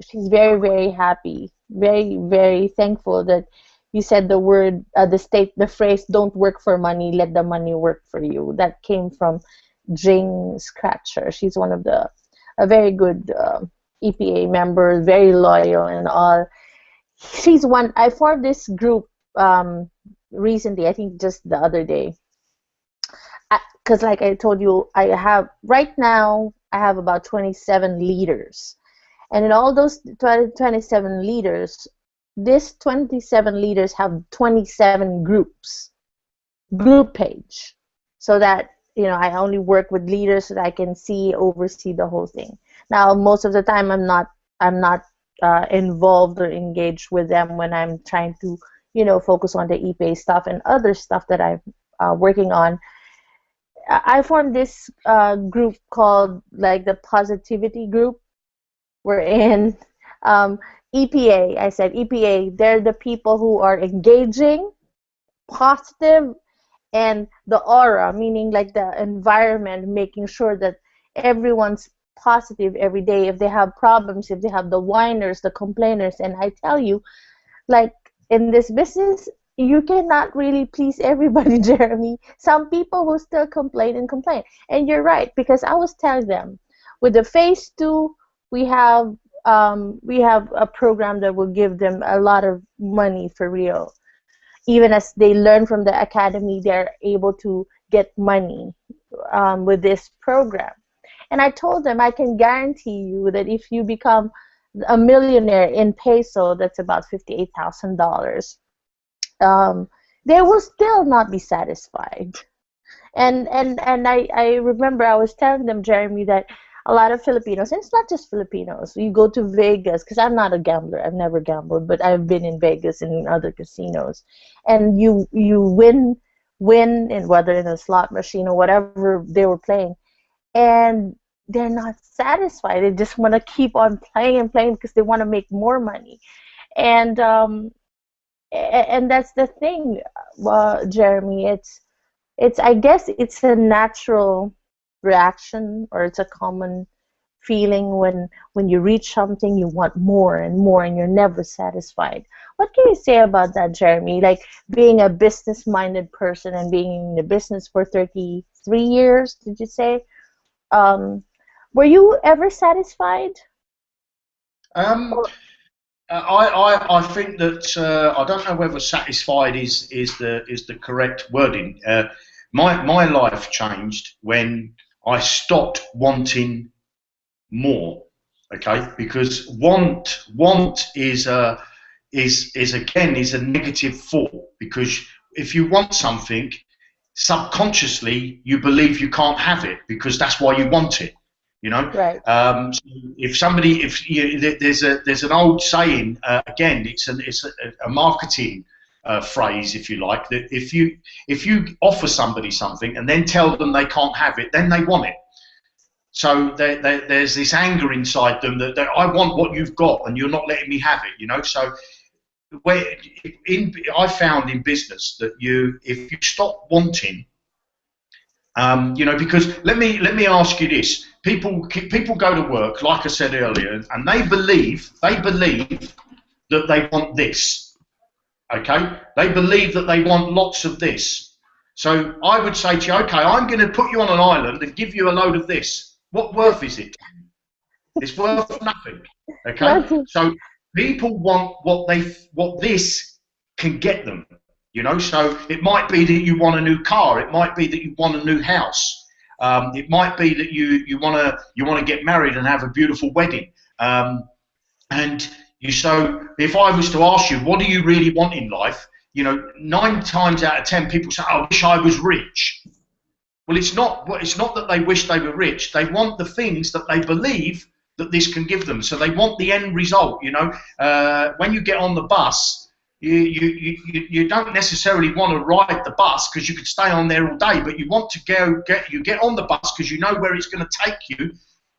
she's very, very happy, very, very thankful that you said the phrase, "Don't work for money, let the money work for you." That came from Jing Scratcher. She's one of a very good EPA member, very loyal and all. She's one. I formed this group recently, I think just the other day, because like I told you, right now I have about 27 leaders, and in all those 27 leaders, these 27 leaders have 27 group page, so that I only work with leaders so that I can oversee the whole thing. Now, most of the time, I'm not involved or engaged with them when I'm trying to, focus on the ePay stuff and other stuff that I'm working on. I formed this group called like the Positivity Group. We're in EPA. I said EPA. They're the people who are engaging, positive, and the aura, meaning like the environment, making sure that everyone's positive every day. If they have problems, if they have the whiners, the complainers, and I tell you, like in this business, you cannot really please everybody, Jeremy. Some people will still complain, and you're right, because I was telling them, with the phase 2, we have a program that will give them a lot of money for real. Even as they learn from the academy, they're able to get money with this program. And I told them, I can guarantee you that if you become a millionaire in peso, that's about $58,000, they will still not be satisfied. And I remember I was telling them, Jeremy, that a lot of Filipinos, and it's not just Filipinos. You go to Vegas, because I'm not a gambler. I've never gambled, but I've been in Vegas and in other casinos, and you win in whether in a slot machine or whatever they were playing, and they're not satisfied. They just want to keep on playing and playing because they want to make more money, and and that's the thing, Jeremy. It's I guess it's a natural reaction, or it's a common feeling when you reach something, you want more and more, and you're never satisfied. What can you say about that, Jeremy? Like being a business-minded person and being in the business for 33 years, did you say? Um, were you ever satisfied? Um, Or, I think that I don't know whether satisfied is the correct wording. My life changed when I stopped wanting more. Okay, because want is a negative thought, because if you want something, subconsciously you believe you can't have it because that's why you want it. You know, right, so if you, there's an old saying, again, it's a marketing phrase, if you like, that if you offer somebody something and then tell them they can't have it, then they want it. So there's this anger inside them that I want what you've got and you're not letting me have it. You know, so where I found in business that if you stop wanting, because let me ask you this: people go to work, like I said earlier, and they believe that they want this. Okay, they believe that they want lots of this. So I would say to you, okay, I'm going to put you on an island and give you a load of this. What worth is it? It's worth nothing. Okay, nothing. so people want what this can get them. So it might be that you want a new car. It might be that you want a new house. It might be that you want to get married and have a beautiful wedding. And so if I was to ask you, what do you really want in life? 9 times out of 10 people say, "I wish I was rich." Well, it's not that they wish they were rich. They want the things that they believe that this can give them. So they want the end result. When you get on the bus, you don't necessarily want to ride the bus because you could stay on there all day, but you want to get on the bus because you know where it's going to take you.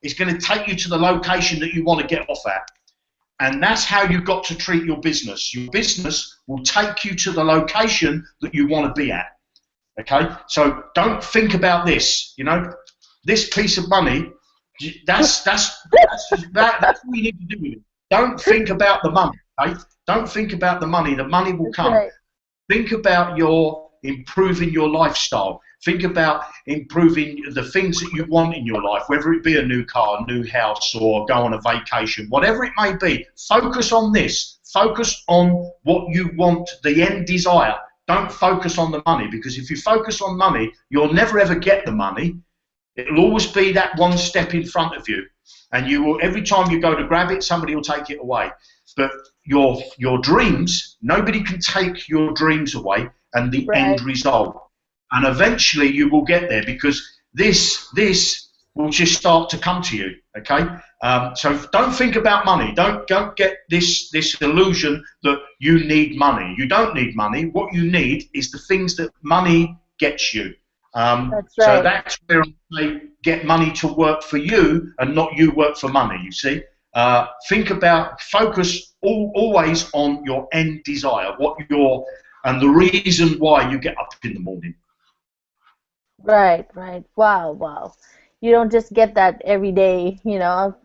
It's going to take you to the location that you want to get off at. And that's how you've got to treat your business. Your business will take you to the location that you want to be at. Okay, so don't think about this. This piece of money. That's what you need to do with it. Don't think about the money. Okay? Don't think about the money. The money will That's come. right. Think about improving your lifestyle. Think about improving the things that you want in your life, whether it be a new car, a new house, or go on a vacation, whatever it may be. Focus on this. Focus on what you want, the end desire. Don't focus on the money, because if you focus on money, you'll never ever get the money. It'll always be that one step in front of you, and you will. Every time you go to grab it, somebody will take it away. But your dreams, nobody can take your dreams away, and the end Right. result. And eventually you will get there, because this will just start to come to you. Okay. So don't think about money. Don't get this illusion that you need money. You don't need money. What you need is the things that money gets you. That's So right. that's where I say get money to work for you and not you work for money. You see, focus always on your end desire, and the reason why you get up in the morning. Right, right. Wow, wow. You don't just get that every day.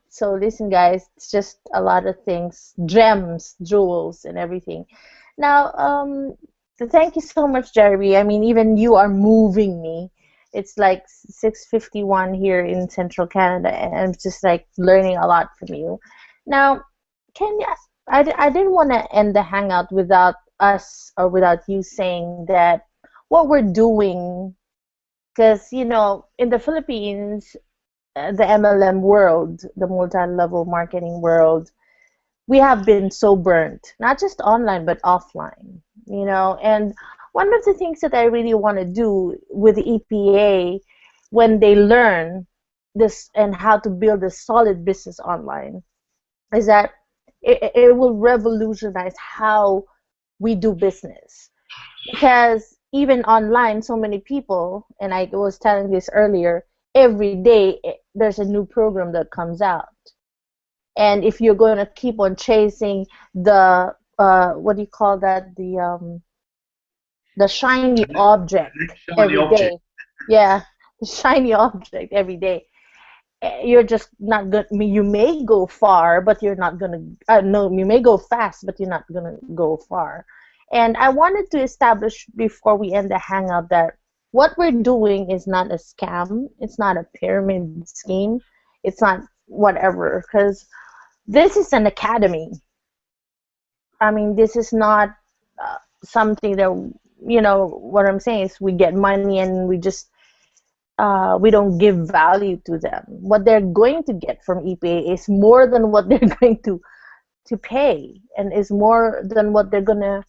So listen, guys, it's just a lot of things, gems, jewels, and everything. Now, thank you so much, Jeremy. I mean, even you are moving me. It's like 6:51 here in Central Canada, and I'm just like learning a lot from you. Now, can you, I didn't want to end the hangout without us or without you saying that what we're doing, because in the Philippines, the MLM world, the multi-level marketing world, we have been so burnt, not just online but offline. And one of the things that I really want to do with the EPA, when they learn this and how to build a solid business online is that it will revolutionize how we do business. Because even online, so many people, and I was telling this earlier, every day there's a new program that comes out. And if you're going to keep on chasing the what do you call that, the shiny object Shiny every object. day, yeah, the shiny object every day, you're just not good. I mean, you may go far, but you're not gonna. No, you may go fast, but you're not gonna go far. And I wanted to establish before we end the hangout that what we're doing is not a scam. It's not a pyramid scheme. It's not whatever. Because this is an academy. I mean, this is not something that, what I'm saying is we get money and we don't give value to them. What they're going to get from EPA is more than what they're going to pay, and is more than what they're gonna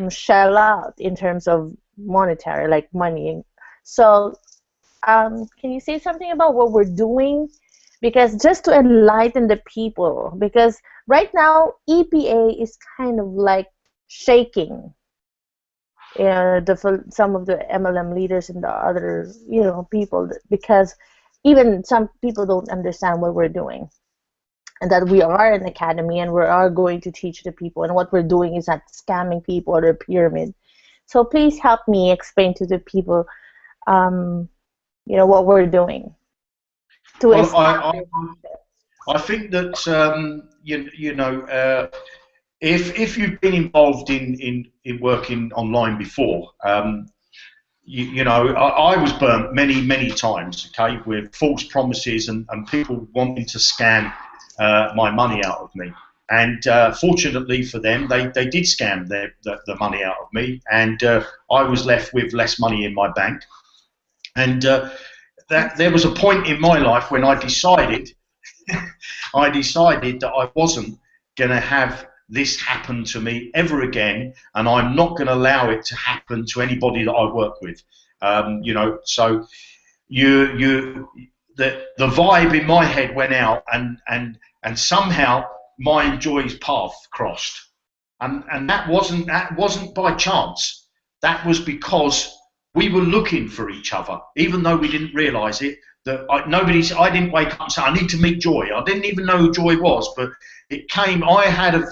shell out in terms of monetary, like money. So, can you say something about what we're doing? Because just to enlighten the people, because right now EPA is kind of like shaking some of the MLM leaders and the other people, because even some people don't understand what we're doing, and that we are an academy and we are going to teach the people, and what we're doing is not scamming people or a pyramid. So please help me explain to the people what we're doing to Well, establish. I think that if you've been involved in working online before, I was burnt many times, okay, with false promises and people wanting to scam my money out of me. And fortunately for them, they did scam the money out of me, and I was left with less money in my bank. And that there was a point in my life when I decided that I wasn't going to have this happen to me ever again, and I'm not going to allow it to happen to anybody that I work with. So the vibe in my head went out, and somehow my Joy's path crossed, and that wasn't by chance. That was because we were looking for each other, even though we didn't realise it. I didn't wake up and say I need to meet Joy. I didn't even know who Joy was, but it came. I had a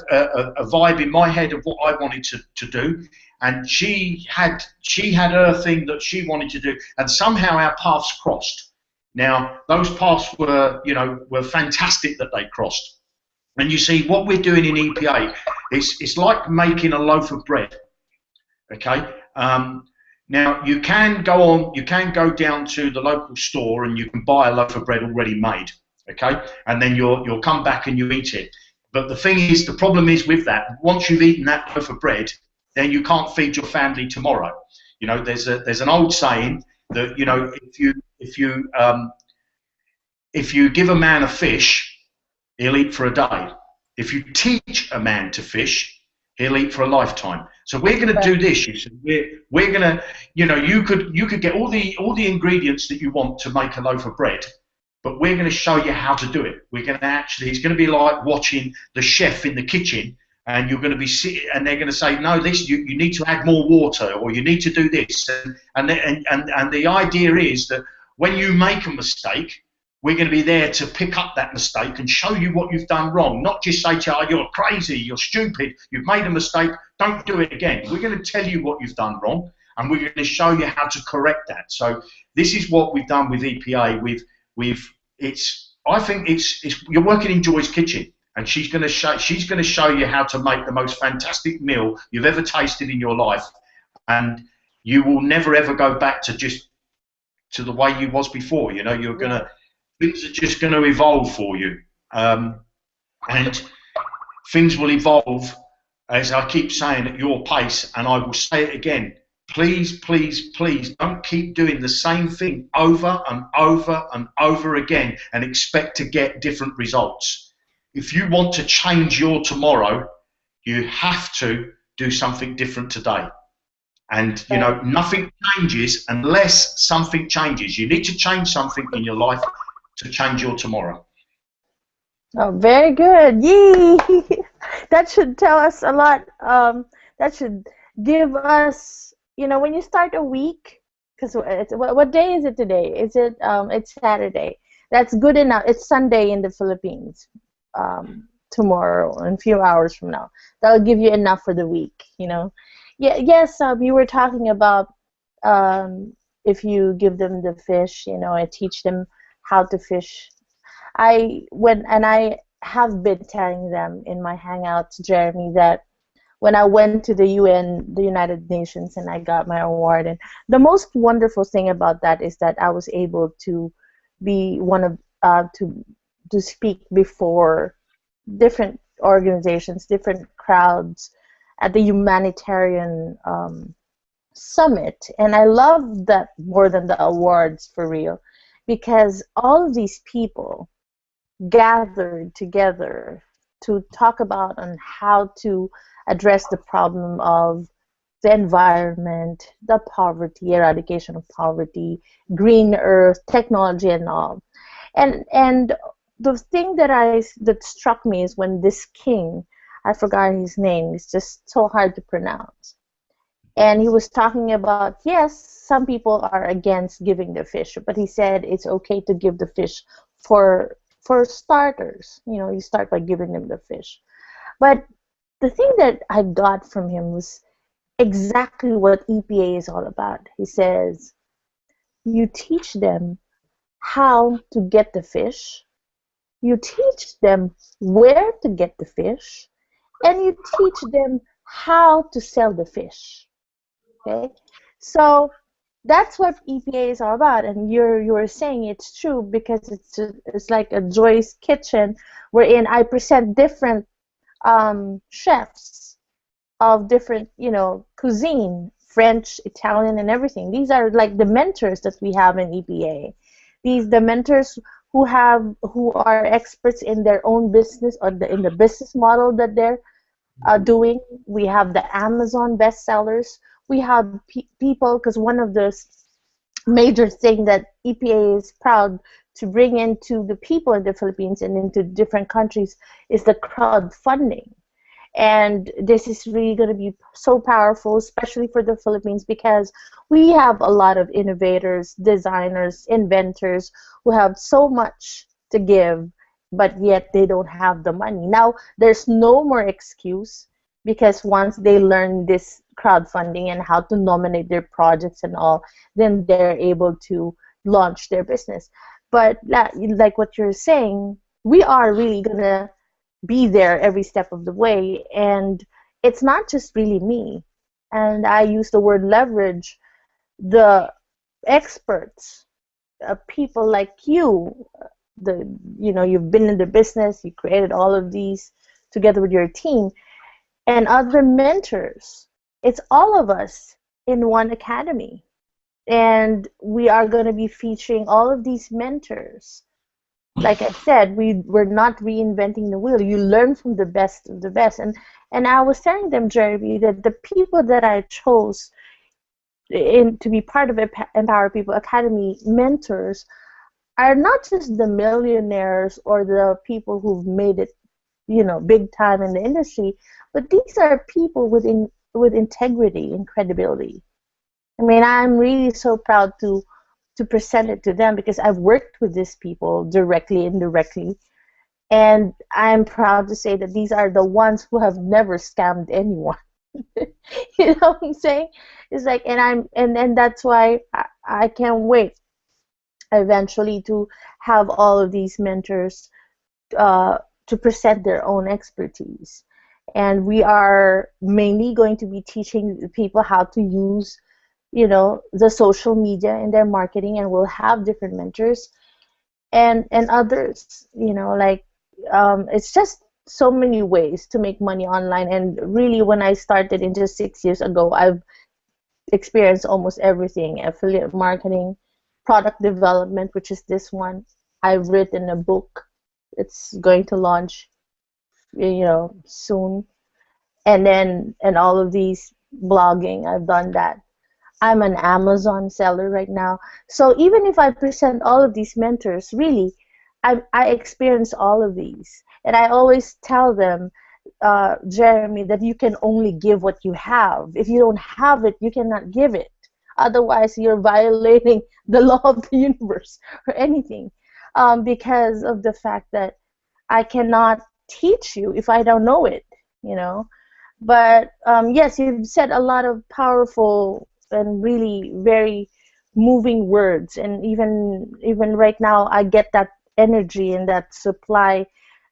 vibe in my head of what I wanted to do, and she had her thing that she wanted to do, and somehow our paths crossed. Now those paths were fantastic that they crossed. And you see what we're doing in EPA, it's like making a loaf of bread. Okay. Now you can go down to the local store and you can buy a loaf of bread already made, okay, and then you'll come back and you eat it. But the problem is with that, once you've eaten that loaf of bread, then you can't feed your family tomorrow. There's an old saying that if you give a man a fish, he'll eat for a day. If you teach a man to fish, he'll eat for a lifetime. So we're going to do this. We're going to, you could get all the ingredients that you want to make a loaf of bread, but we're going to show you how to do it. We're going to it's going to be like watching the chef in the kitchen, and you're going to be sitting, and they're going to say, no, you need to add more water, or you need to do this, and the idea is that when you make a mistake, we're going to be there to pick up that mistake and show you what you've done wrong. Not just say to you, oh, you're crazy, you're stupid, you've made a mistake, don't do it again. We're going to tell you what you've done wrong, and we're going to show you how to correct that. So this is what we've done with EPA. I think you're working in Joy's kitchen, and she's going to show you how to make the most fantastic meal you've ever tasted in your life, and you will never ever go back to the way you was before. You're going to. Things are just going to evolve for you, and things will evolve, as I keep saying, at your pace. And I will say it again, please, please, please don't keep doing the same thing over and over and over again and expect to get different results. If you want to change your tomorrow, you have to do something different today. And nothing changes unless something changes. You need to change something in your life. to change your tomorrow. Oh, very good. Yee! That should tell us a lot. That should give us, when you start a week, because what day is it today? It's Saturday. That's good enough. It's Sunday in the Philippines. Tomorrow, in a few hours from now. That'll give you enough for the week, Yeah, yes, you were talking about if you give them the fish, and teach them how to fish. I have been telling them in my hangouts, Jeremy, that when I went to the UN, the United Nations, and I got my award, and the most wonderful thing about that is that I was able to be one of to speak before different organizations, different crowds at the humanitarian summit, and I love that more than the awards for real, because all of these people gathered together to talk about on how to address the problem of the environment, the poverty, eradication of poverty, green earth, technology, and all. And the thing that struck me is when this king, I forgot his name, it's just so hard to pronounce. And he was talking about, yes, some people are against giving the fish, but he said it's okay to give the fish for starters. You start by giving them the fish. But the thing that I got from him was exactly what EPA is all about. He says, you teach them how to get the fish, you teach them where to get the fish, and you teach them how to sell the fish. Okay? So that's what EPA is all about, and you're saying it's true because it's like a Joy's Kitchen, wherein I present different chefs of different cuisine, French, Italian, and everything. These are like the mentors that we have in EPA. The mentors who are experts in their own business or in the business model that they're doing. We have the Amazon bestsellers. We have people, because one of the major thing that EPA is proud to bring into the people in the Philippines and into different countries is the crowdfunding. And this is really going to be so powerful, especially for the Philippines, because we have a lot of innovators, designers, inventors who have so much to give, but yet they don't have the money. Now, there's no more excuse, because once they learn this crowdfunding and how to nominate their projects and all, then they're able to launch their business. But like what you're saying, we are really going to be there every step of the way, and it's not just really me, and I use the word leverage the experts, people like you, you've been in the business, you created all of these together with your team, and other mentors. It's all of us in one academy, and we are going to be featuring all of these mentors. Like I said, we're not reinventing the wheel. You learn from the best of the best. And I was telling them, Jeremy, that the people that I chose to be part of Empower People Academy mentors are not just the millionaires or the people who've made it, big time in the industry, but these are people with integrity and credibility. I mean, I'm really so proud to present it to them, because I've worked with these people directly, indirectly, and I'm proud to say that these are the ones who have never scammed anyone. You know what I'm saying? It's like, and that's why I can't wait eventually to have all of these mentors to present their own expertise. And we are mainly going to be teaching people how to use the social media in their marketing, and we'll have different mentors and others, like it's just so many ways to make money online. And really, when I started in just 6 years ago, I've experienced almost everything: affiliate marketing, product development, which is this one. I've written a book. It's going to launch soon. And all of these blogging, I've done that. I'm an Amazon seller right now. So even if I present all of these mentors, really, I experience all of these, and I always tell them, Jeremy, that you can only give what you have. If you don't have it, you cannot give it. Otherwise, you're violating the law of the universe or anything, because of the fact that I cannot teach you if I don't know it, you know. But yes, you've said a lot of powerful and really very moving words, and even right now, I get that energy and that supply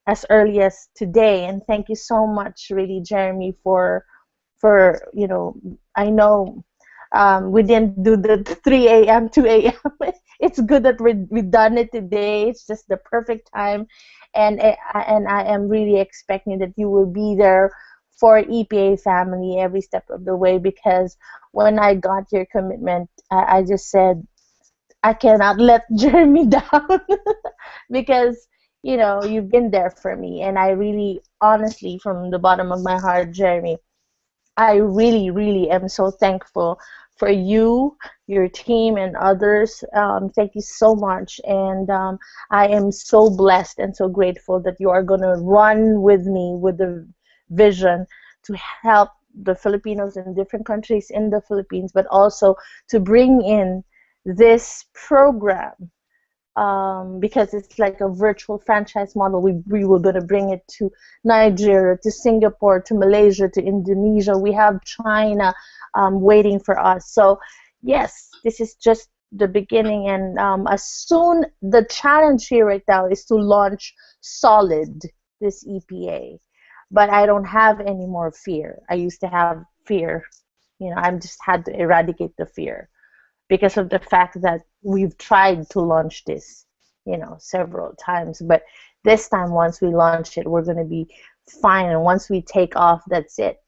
as early as today. And thank you so much, really, Jeremy, for I know we didn't do the 3 a.m., 2 a.m. It's good that we've done it today. It's just the perfect time, and I am really expecting that you will be there for EPA family every step of the way, because when I got your commitment, I just said I cannot let Jeremy down because you've been there for me, and I really, honestly, from the bottom of my heart, Jeremy, I really, really am so thankful for you, your team, and others. Thank you so much, and I am so blessed and so grateful that you are going to run with me with the vision to help the Filipinos in different countries in the Philippines, but also to bring in this program, because it's like a virtual franchise model. We were going to bring it to Nigeria, to Singapore, to Malaysia, to Indonesia. We have China waiting for us. So yes, this is just the beginning, and as soon the challenge here right now is to launch solid this EPA. But I don't have any more fear. I used to have fear. I just had to eradicate the fear, because of the fact that we've tried to launch this, several times. But this time, once we launch it, we're going to be fine. And once we take off, that's it.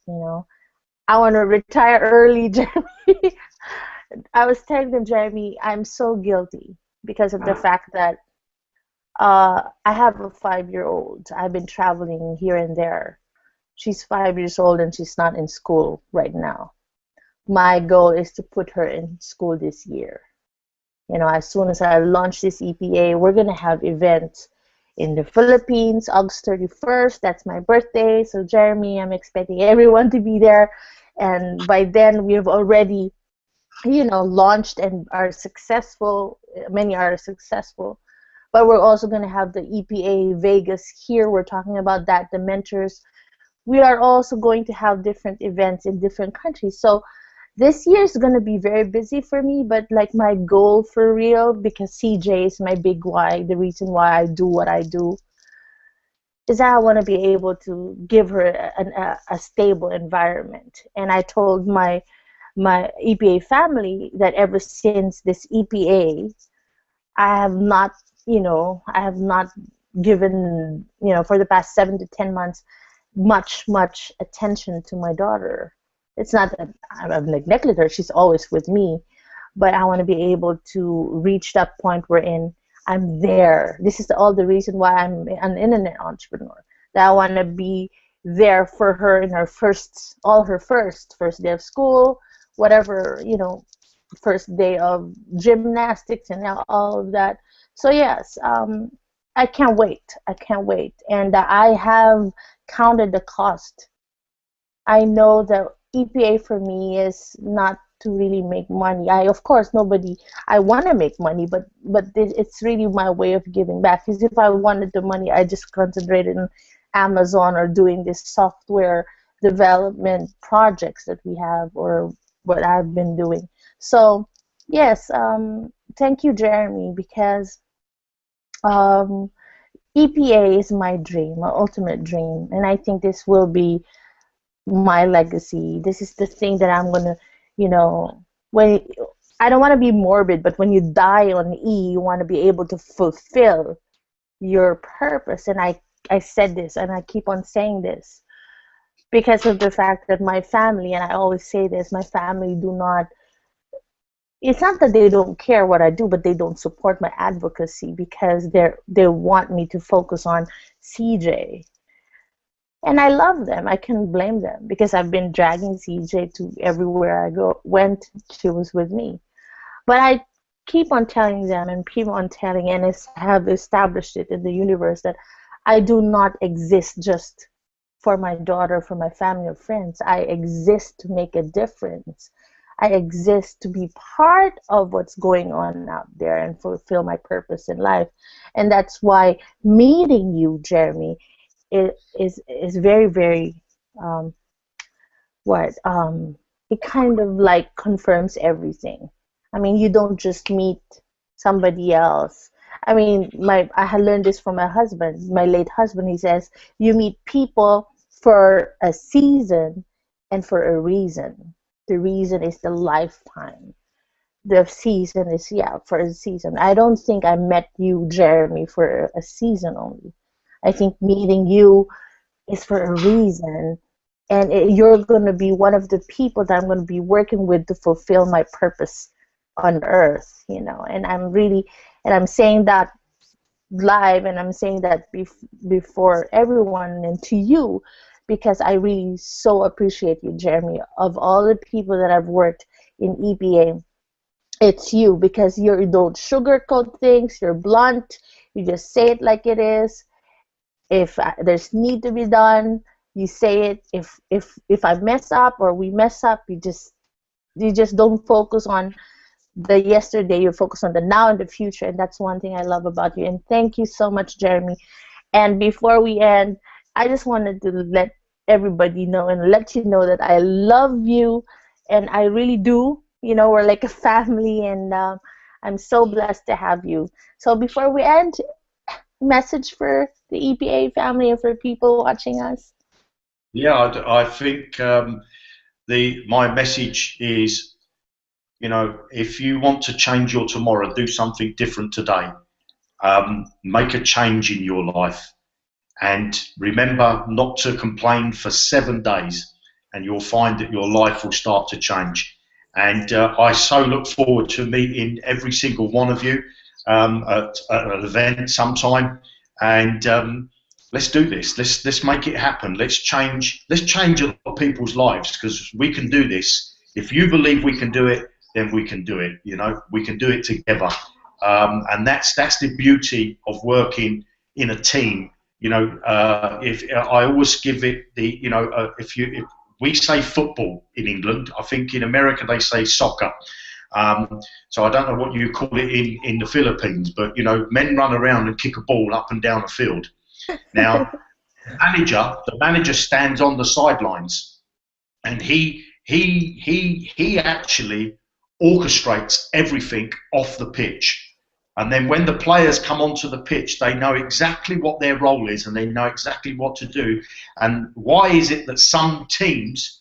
I want to retire early, Jeremy. I was telling them, Jeremy, I'm so guilty because of the fact that I have a 5-year-old. I've been traveling here and there. She's 5 years old and she's not in school right now. My goal is to put her in school this year. As soon as I launch this EPA, we're going to have events in the Philippines, August 31st. That's my birthday. So, Jeremy, I'm expecting everyone to be there. And by then, we've already, launched and are successful. Many are successful. But we're also going to have the EPA Vegas here. We're talking about that, the mentors. We are also going to have different events in different countries. So, this year is going to be very busy for me, but like my goal for real, because CJ is my big why, the reason why I do what I do, is that I want to be able to give her a stable environment. And I told my EPA family that ever since this EPA, I have not, I have not given, for the past 7 to 10 months, much attention to my daughter. It's not that I've neglected her. She's always with me. But I want to be able to reach that point wherein I'm there. This is all the reason why I'm an internet entrepreneur. That I want to be there for her in her first day of school, whatever, first day of gymnastics and all of that. So yes, I can't wait. I can't wait. And I have counted the cost. I know that EPA for me is not to really make money. Of course, I want to make money, but it's really my way of giving back. Because if I wanted the money, I just concentrated on Amazon or doing this software development projects that we have, or what I've been doing. So yes, thank you, Jeremy, because EPA is my dream, my ultimate dream, and I think this will be my legacy. This is the thing that I'm gonna, when I don't want to be morbid, but when you die on E, you want to be able to fulfill your purpose. And I said this, and I keep on saying this, because of the fact that my family, and I always say this, my family do not. It's not that they don't care what I do, but they don't support my advocacy because they want me to focus on CJ. And I love them. I can't blame them, because I've been dragging CJ to everywhere I went. She was with me. But keep on telling them and keep on telling and have established it in the universe that I do not exist just for my daughter, for my family or friends. I exist to make a difference. I exist to be part of what's going on out there and fulfill my purpose in life. And that's why meeting you, Jeremy, is very, very what it kind of like confirms everything. I mean, you don't just meet somebody else. I mean, I had learned this from my husband, my late husband. He says you meet people for a season and for a reason. The reason is the lifetime. The season is, yeah, for a season. I don't think I met you, Jeremy, for a season only. I think meeting you is for a reason, and you're going to be one of the people that I'm going to be working with to fulfill my purpose on earth, you know. And I'm saying that live, and I'm saying that before everyone and to you, because I really so appreciate you, Jeremy. Of all the people that I've worked in EPA, it's you, because you don't sugarcoat things. You're blunt. You just say it like it is. If there's need to be done, you say it. If I mess up or we mess up, you just don't focus on the yesterday. You focus on the now and the future, and that's one thing I love about you. And thank you so much, Jeremy. And before we end, I just wanted to let everybody know and let you know that I love you, and I really do. You know, we're like a family, and I'm so blessed to have you. So before we end, message for the EPA family and for people watching us? Yeah, I think my message is, if you want to change your tomorrow, do something different today. Make a change in your life, and remember not to complain for 7 days, and you'll find that your life will start to change. And I so look forward to meeting every single one of you at an event sometime. And let's do this. Let's make it happen. Let's change a lot of people's lives, because we can do this. If you believe we can do it, then we can do it. We can do it together. And that's the beauty of working in a team. If I always give it if we say football in England, I think in America they say soccer. So I don't know what you call it in the Philippines, but men run around and kick a ball up and down a field. Now, the manager stands on the sidelines, and he actually orchestrates everything off the pitch. And then when the players come onto the pitch, they know exactly what their role is, and they know exactly what to do. And why is it that some teams,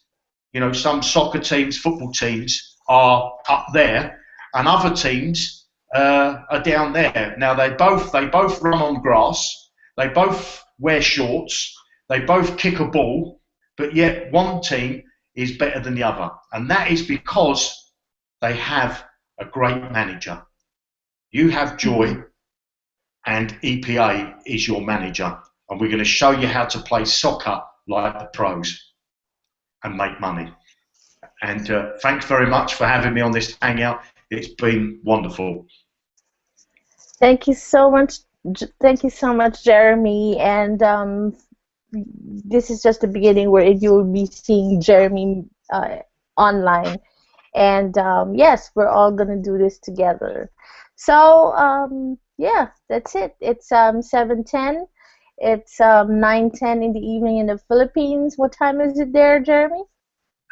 some soccer teams, football teams, are up there, and other teams are down there? Now they both run on grass, they both wear shorts, they both kick a ball, but yet one team is better than the other, and that is because they have a great manager. You have joy, and EPA is your manager, and we're going to show you how to play soccer like the pros and make money. And thanks very much for having me on this hangout. It's been wonderful. Thank you so much. Thank you so much, Jeremy. And this is just the beginning, where you'll be seeing Jeremy online. And yes, we're all gonna do this together. So yeah, that's it. It's 7:10. It's 9:10 in the evening in the Philippines. What time is it there, Jeremy?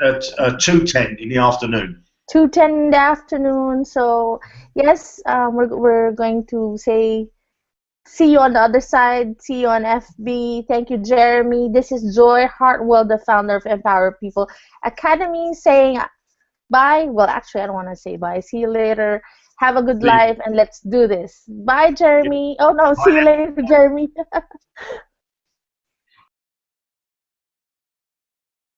At 2:10 in the afternoon. 2:10 in the afternoon. So yes, we're going to say see you on the other side. See you on FB. Thank you, Jeremy. This is Joy Heartwell, the founder of Empower People Academy, saying bye. Well, actually, I don't want to say bye. See you later. Have a good life, and let's do this. Bye, Jeremy. Oh no, see you later, Jeremy.